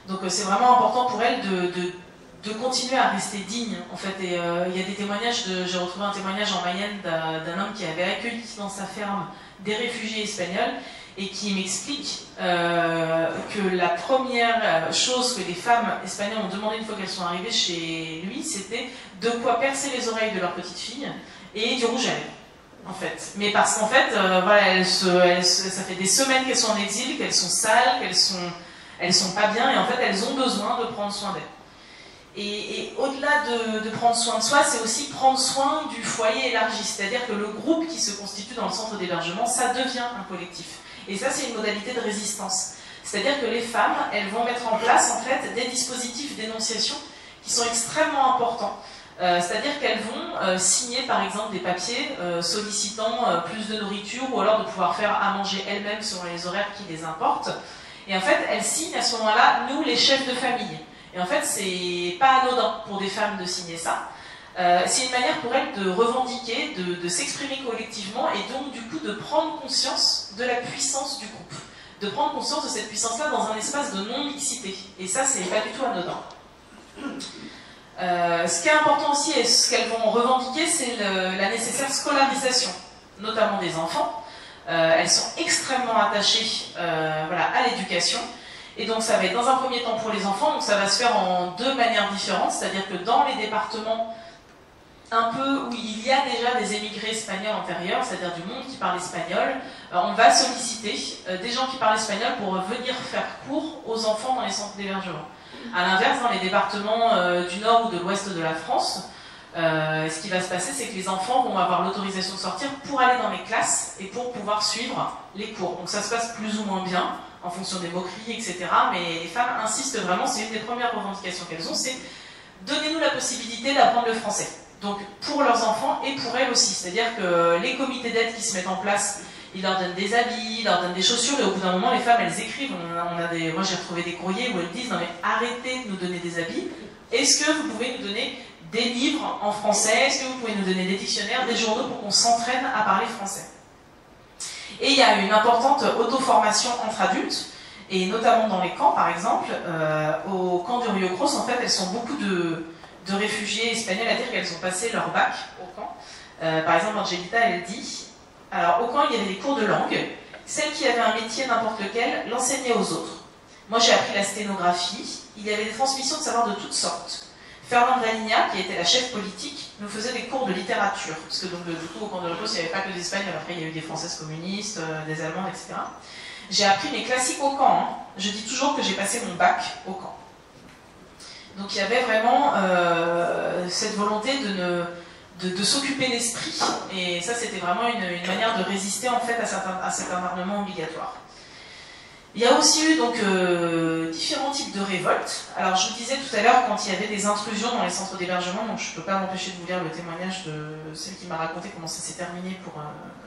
Donc c'est vraiment important pour elle de continuer à rester digne, en fait. Et il y a des témoignages, j'ai retrouvé un témoignage en Mayenne d'un homme qui avait accueilli dans sa ferme des réfugiés espagnols et qui m'explique que la première chose que les femmes espagnoles ont demandé une fois qu'elles sont arrivées chez lui, c'était de quoi percer les oreilles de leur petite fille et du rouge à lèvres, en fait. Mais parce qu'en fait, ça fait des semaines qu'elles sont en exil, qu'elles sont sales, elles sont pas bien, et en fait, elles ont besoin de prendre soin d'elles. Et au-delà de prendre soin de soi, c'est aussi prendre soin du foyer élargi, c'est-à-dire que le groupe qui se constitue dans le centre d'hébergement, ça devient un collectif. Et ça, c'est une modalité de résistance. C'est-à-dire que les femmes, elles vont mettre en place, en fait, des dispositifs d'énonciation qui sont extrêmement importants. C'est-à-dire qu'elles vont signer, par exemple, des papiers sollicitant plus de nourriture ou alors de pouvoir faire à manger elles-mêmes selon les horaires qui les importent. Et en fait, elles signent à ce moment-là, nous, les chefs de famille. Et en fait, c'est pas anodin pour des femmes de signer ça. C'est une manière pour elles de revendiquer, de s'exprimer collectivement et donc du coup de prendre conscience de la puissance du groupe. De prendre conscience de cette puissance-là dans un espace de non-mixité. Et ça, c'est pas du tout anodin. Ce qui est important aussi et ce qu'elles vont revendiquer, c'est la nécessaire scolarisation, notamment des enfants. elles sont extrêmement attachées voilà, à l'éducation. Et donc ça va être dans un premier temps pour les enfants, donc ça va se faire en deux manières différentes, c'est-à-dire que dans les départements un peu où il y a déjà des émigrés espagnols antérieurs, c'est-à-dire du monde qui parle espagnol, on va solliciter des gens qui parlent espagnol pour venir faire cours aux enfants dans les centres d'hébergement. A l'inverse, dans les départements du nord ou de l'ouest de la France, ce qui va se passer, c'est que les enfants vont avoir l'autorisation de sortir pour aller dans les classes et pour pouvoir suivre les cours. Donc ça se passe plus ou moins bien, en fonction des moqueries, etc. Mais les femmes insistent vraiment, c'est une des premières revendications qu'elles ont, c'est donnez-nous la possibilité d'apprendre le français. Donc pour leurs enfants et pour elles aussi. C'est-à-dire que les comités d'aide qui se mettent en place, ils leur donnent des habits, ils leur donnent des chaussures, et au bout d'un moment, les femmes, elles écrivent. Moi, j'ai retrouvé des courriers où elles disent « Non mais arrêtez de nous donner des habits. Est-ce que vous pouvez nous donner des livres en français? Est-ce que vous pouvez nous donner des dictionnaires, des journaux pour qu'on s'entraîne à parler français ?» Et il y a une importante auto-formation entre adultes, et notamment dans les camps, par exemple. Au camp du Rio Cross, en fait, elles sont beaucoup de réfugiés espagnols à dire qu'elles ont passé leur bac au camp. Par exemple, Angelita, elle dit, alors au camp, il y avait des cours de langue. Celle qui avait un métier, n'importe lequel, l'enseignait aux autres. Moi, j'ai appris la sténographie. Il y avait des transmissions de savoir de toutes sortes. Fernande Laligna, qui était la chef politique, nous faisait des cours de littérature. Parce que donc, du coup, au camp de Rio Cross, il n'y avait pas que des Espagnols. Après, il y a eu des Françaises communistes, des Allemandes, etc. J'ai appris mes classiques au camp. Hein. Je dis toujours que j'ai passé mon bac au camp. Donc il y avait vraiment cette volonté de s'occuper l'esprit, et ça c'était vraiment une manière de résister en fait à cet internement obligatoire. Il y a aussi eu donc différents types de révoltes. Alors je vous disais tout à l'heure, quand il y avait des intrusions dans les centres d'hébergement, donc je ne peux pas m'empêcher de vous lire le témoignage de celle qui m'a raconté comment ça s'est terminé pour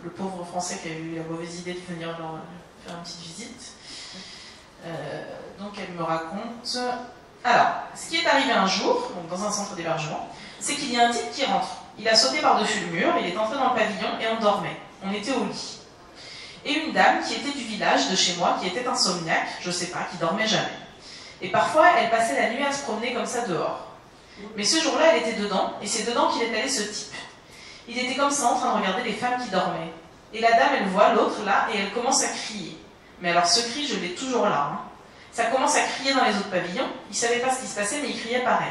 le pauvre Français qui a eu la mauvaise idée de venir leur faire une petite visite. Donc elle me raconte... Alors, ce qui est arrivé un jour, donc dans un centre d'hébergement, c'est qu'il y a un type qui rentre. Il a sauté par-dessus le mur, il est entré dans le pavillon et on dormait. On était au lit. Et une dame qui était du village de chez moi, qui était insomniaque, je sais pas, qui dormait jamais. Et parfois, elle passait la nuit à se promener comme ça dehors. Mais ce jour-là, elle était dedans, et c'est dedans qu'il est allé ce type. Il était comme ça en train de regarder les femmes qui dormaient. Et la dame, elle voit l'autre là, et elle commence à crier. Mais alors ce cri, je l'ai toujours là, hein. Ça commence à crier dans les autres pavillons. Il ne savait pas ce qui se passait, mais il criait pareil.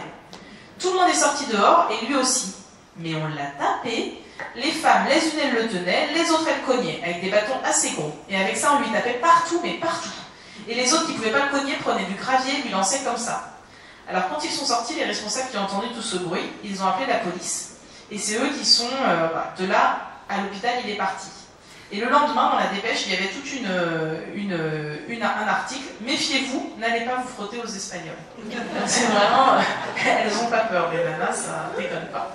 Tout le monde est sorti dehors, et lui aussi. Mais on l'a tapé. Les femmes, les unes, elles le tenaient, les autres, elles cognaient, avec des bâtons assez gros. Et avec ça, on lui tapait partout, mais partout. Et les autres qui ne pouvaient pas le cogner prenaient du gravier et lui lançaient comme ça. Alors quand ils sont sortis, les responsables qui ont entendu tout ce bruit, ils ont appelé la police. Et c'est eux qui sont, de là, à l'hôpital, il est parti. Et le lendemain, dans la dépêche, il y avait tout un article. Méfiez-vous, n'allez pas vous frotter aux Espagnols. C'est vraiment... elles n'ont pas peur, les nanas, ça ne déconne pas.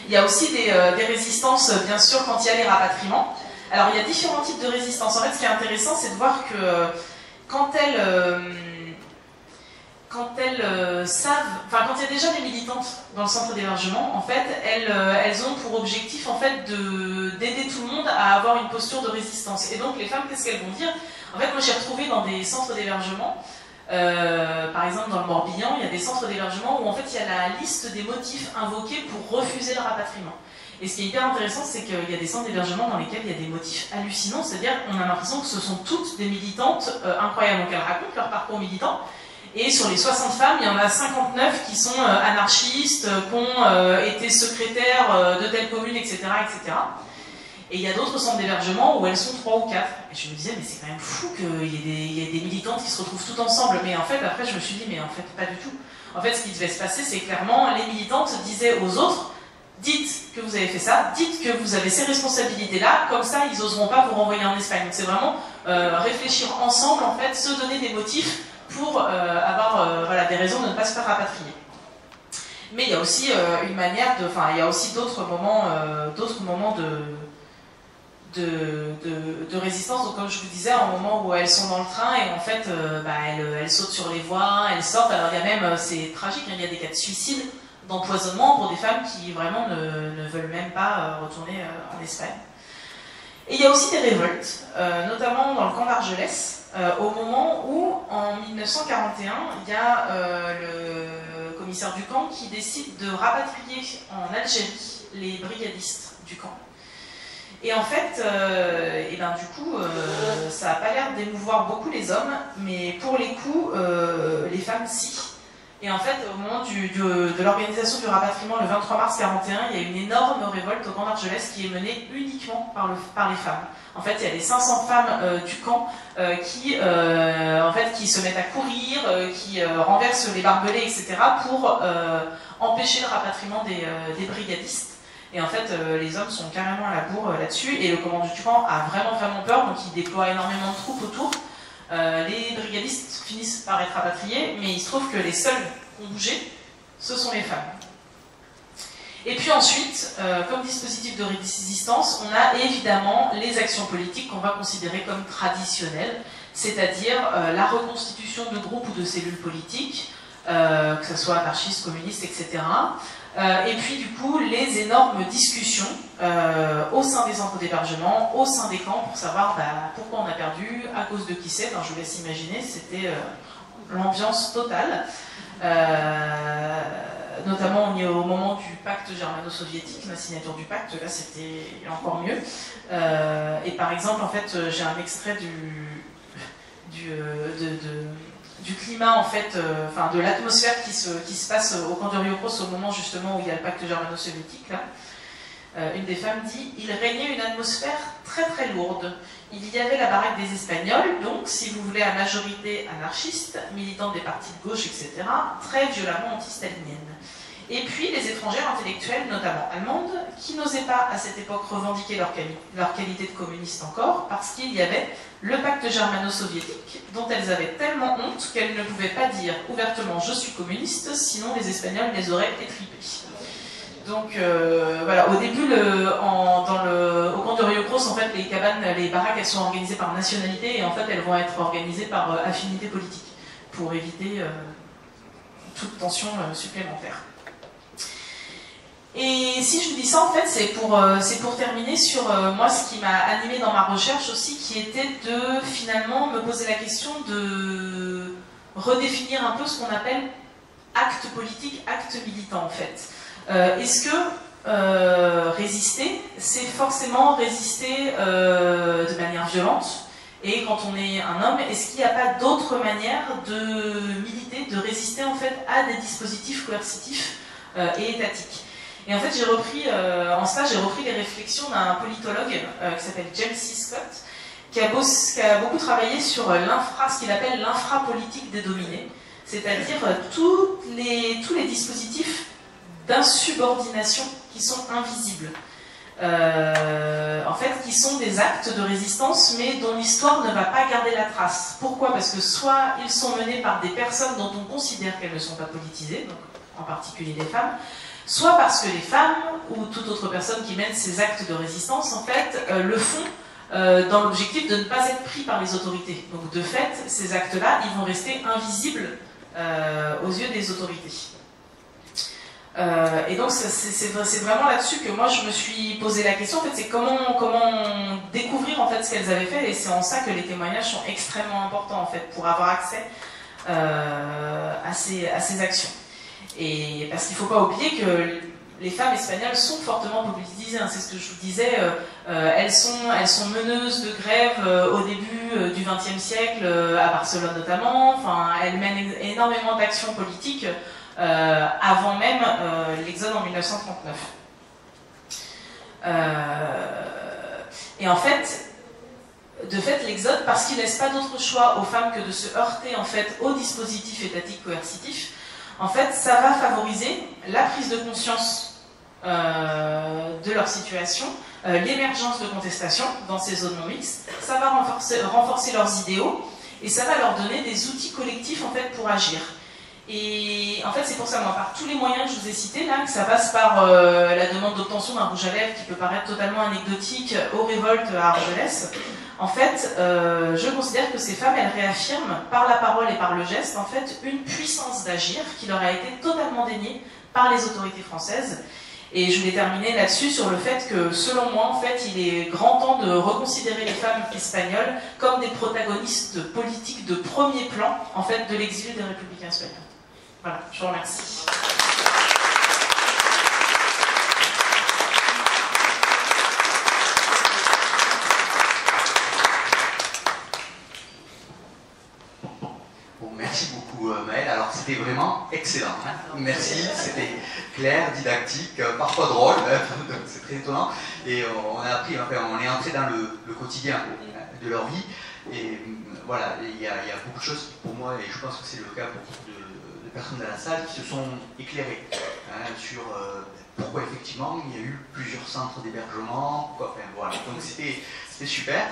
Il y a aussi des résistances, bien sûr, quand il y a les rapatriements. Alors, il y a différents types de résistances. En fait, ce qui est intéressant, c'est de voir que quand elles savent, enfin quand il y a déjà des militantes dans le centre d'hébergement, en fait, elles ont pour objectif en fait d'aider tout le monde à avoir une posture de résistance. Et donc les femmes, qu'est-ce qu'elles vont dire? En fait, moi j'ai retrouvé dans des centres d'hébergement, par exemple dans le Morbihan, il y a des centres d'hébergement où en fait il y a la liste des motifs invoqués pour refuser le rapatriement. Et ce qui est hyper intéressant, c'est qu'il y a des centres d'hébergement dans lesquels il y a des motifs hallucinants, c'est-à-dire qu'on a l'impression que ce sont toutes des militantes incroyables. Donc elles racontent leur parcours militant. Et sur les 60 femmes, il y en a 59 qui sont anarchistes, qui ont été secrétaires de telle commune, etc., etc. Et il y a d'autres centres d'hébergement où elles sont 3 ou 4. Et je me disais, mais c'est quand même fou qu'il y ait des militantes qui se retrouvent toutes ensemble. Mais en fait, après, je me suis dit, mais en fait, pas du tout. En fait, ce qui devait se passer, c'est clairement, les militantes disaient aux autres, dites que vous avez fait ça, dites que vous avez ces responsabilités-là, comme ça, ils n'oseront pas vous renvoyer en Espagne. Donc c'est vraiment réfléchir ensemble, en fait, se donner des motifs pour avoir voilà, des raisons de ne pas se faire rapatrier. Mais il y a aussi une manière de... Enfin, il y a aussi d'autres moments de résistance. Donc comme je vous disais, un moment où elles sont dans le train et en fait, elles sautent sur les voies, elles sortent. Alors il y a même, c'est tragique, hein, il y a des cas de suicide, d'empoisonnement pour des femmes qui vraiment ne veulent même pas retourner en Espagne. Et il y a aussi des révoltes, notamment dans le camp d'Argelès, au moment où, en 1941, il y a le commissaire du camp qui décide de rapatrier en Algérie les brigadistes du camp. Et en fait, du coup, ça n'a pas l'air d'émouvoir beaucoup les hommes, mais pour les coups, les femmes, si. Et en fait, au moment de l'organisation du rapatriement le 23 mars 41, il y a une énorme révolte au camp d'Argelès qui est menée uniquement par les femmes. En fait, il y a les 500 femmes du camp qui se mettent à courir, qui renversent les barbelés, etc., pour empêcher le rapatriement des brigadistes. Et en fait, les hommes sont carrément à la bourre là-dessus, et le commandant du camp a vraiment peur, donc il déploie énormément de troupes autour. Les brigadistes finissent par être rapatriés, mais il se trouve que les seuls qui ont bougé, ce sont les femmes. Et puis ensuite, comme dispositif de résistance, on a évidemment les actions politiques qu'on va considérer comme traditionnelles, c'est-à-dire la reconstitution de groupes ou de cellules politiques, que ce soit anarchistes, communistes, etc. Et puis du coup, les énormes discussions au sein des centres d'hébergement, au sein des camps, pour savoir pourquoi on a perdu, à cause de qui c'est. Enfin, je vous laisse imaginer, c'était l'ambiance totale. Notamment au moment du pacte germano-soviétique, la signature du pacte, là c'était encore mieux. Et par exemple, en fait, j'ai un extrait du climat, en fait, de l'atmosphère qui se passe au camp de Riocros au moment justement où il y a le pacte germano-soviétique. Là. Une des femmes dit « Il régnait une atmosphère très lourde. Il y avait la baraque des Espagnols, donc, si vous voulez, à majorité anarchiste, militante des partis de gauche, etc., très violemment anti-stalinienne. Et puis les étrangères intellectuelles, notamment allemandes, qui n'osaient pas à cette époque revendiquer leur qualité de communistes encore, parce qu'il y avait le pacte germano-soviétique, dont elles avaient tellement honte qu'elles ne pouvaient pas dire ouvertement « je suis communiste », sinon les Espagnols les auraient étripés. Donc voilà, au début, au camp de Riocros, en fait, les baraques, elles sont organisées par nationalité, et en fait, elles vont être organisées par affinité politique, pour éviter toute tension supplémentaire. Et si je vous dis ça, en fait, c'est pour terminer sur moi, ce qui m'a animé dans ma recherche aussi, qui était de finalement me poser la question de redéfinir un peu ce qu'on appelle acte politique, acte militant, en fait. Est-ce que résister, c'est forcément résister de manière violente? Et quand on est un homme, est-ce qu'il n'y a pas d'autres manières de militer, de résister en fait à des dispositifs coercitifs et étatiques? Et en fait, en stage, j'ai repris les réflexions d'un politologue qui s'appelle James C. Scott, qui a beaucoup travaillé sur ce qu'il appelle l'infrapolitique des dominés, c'est-à-dire tous les dispositifs d'insubordination qui sont invisibles. En fait, qui sont des actes de résistance, mais dont l'histoire ne va pas garder la trace. Pourquoi? Parce que soit ils sont menés par des personnes dont on considère qu'elles ne sont pas politisées, donc en particulier les femmes, soit parce que les femmes, ou toute autre personne qui mène ces actes de résistance, en fait, le font dans l'objectif de ne pas être pris par les autorités. Donc de fait, ces actes-là, ils vont rester invisibles aux yeux des autorités. Et donc c'est vraiment là-dessus que moi je me suis posé la question, en fait, c'est comment découvrir en fait ce qu'elles avaient fait, et c'est en ça que les témoignages sont extrêmement importants en fait, pour avoir accès à ces actions. Et parce qu'il ne faut pas oublier que les femmes espagnoles sont fortement politisées, hein, c'est ce que je vous disais, elles sont meneuses de grève au début du XXe siècle, à Barcelone notamment, enfin, elles mènent énormément d'actions politiques avant même l'exode en 1939. Et en fait, l'exode, parce qu'il ne laisse pas d'autre choix aux femmes que de se heurter en fait aux dispositifs étatiques coercitifs, en fait, ça va favoriser la prise de conscience de leur situation, l'émergence de contestation dans ces zones non mixtes, ça va renforcer leurs idéaux, et ça va leur donner des outils collectifs en fait pour agir. Et en fait, c'est pour ça, moi, par tous les moyens que je vous ai cités, là, que ça passe par la demande d'obtention d'un rouge à lèvres qui peut paraître totalement anecdotique, aux révoltes à Argelès, en fait, je considère que ces femmes, elles réaffirment, par la parole et par le geste, en fait, une puissance d'agir qui leur a été totalement déniée par les autorités françaises. Et je voulais terminer là-dessus sur le fait que, selon moi, en fait, il est grand temps de reconsidérer les femmes espagnoles comme des protagonistes politiques de premier plan, en fait, de l'exil des républicains espagnols. Voilà, je vous remercie. mail. Alors c'était vraiment excellent. Hein. Merci, c'était clair, didactique, parfois drôle, donc c'est très étonnant. Et on a appris, enfin, on est entré dans le quotidien de leur vie. Et voilà, il y a beaucoup de choses pour moi, et je pense que c'est le cas pour beaucoup de personnes dans la salle, qui se sont éclairées hein, sur pourquoi effectivement il y a eu plusieurs centres d'hébergement. Enfin, voilà. Donc c'était super.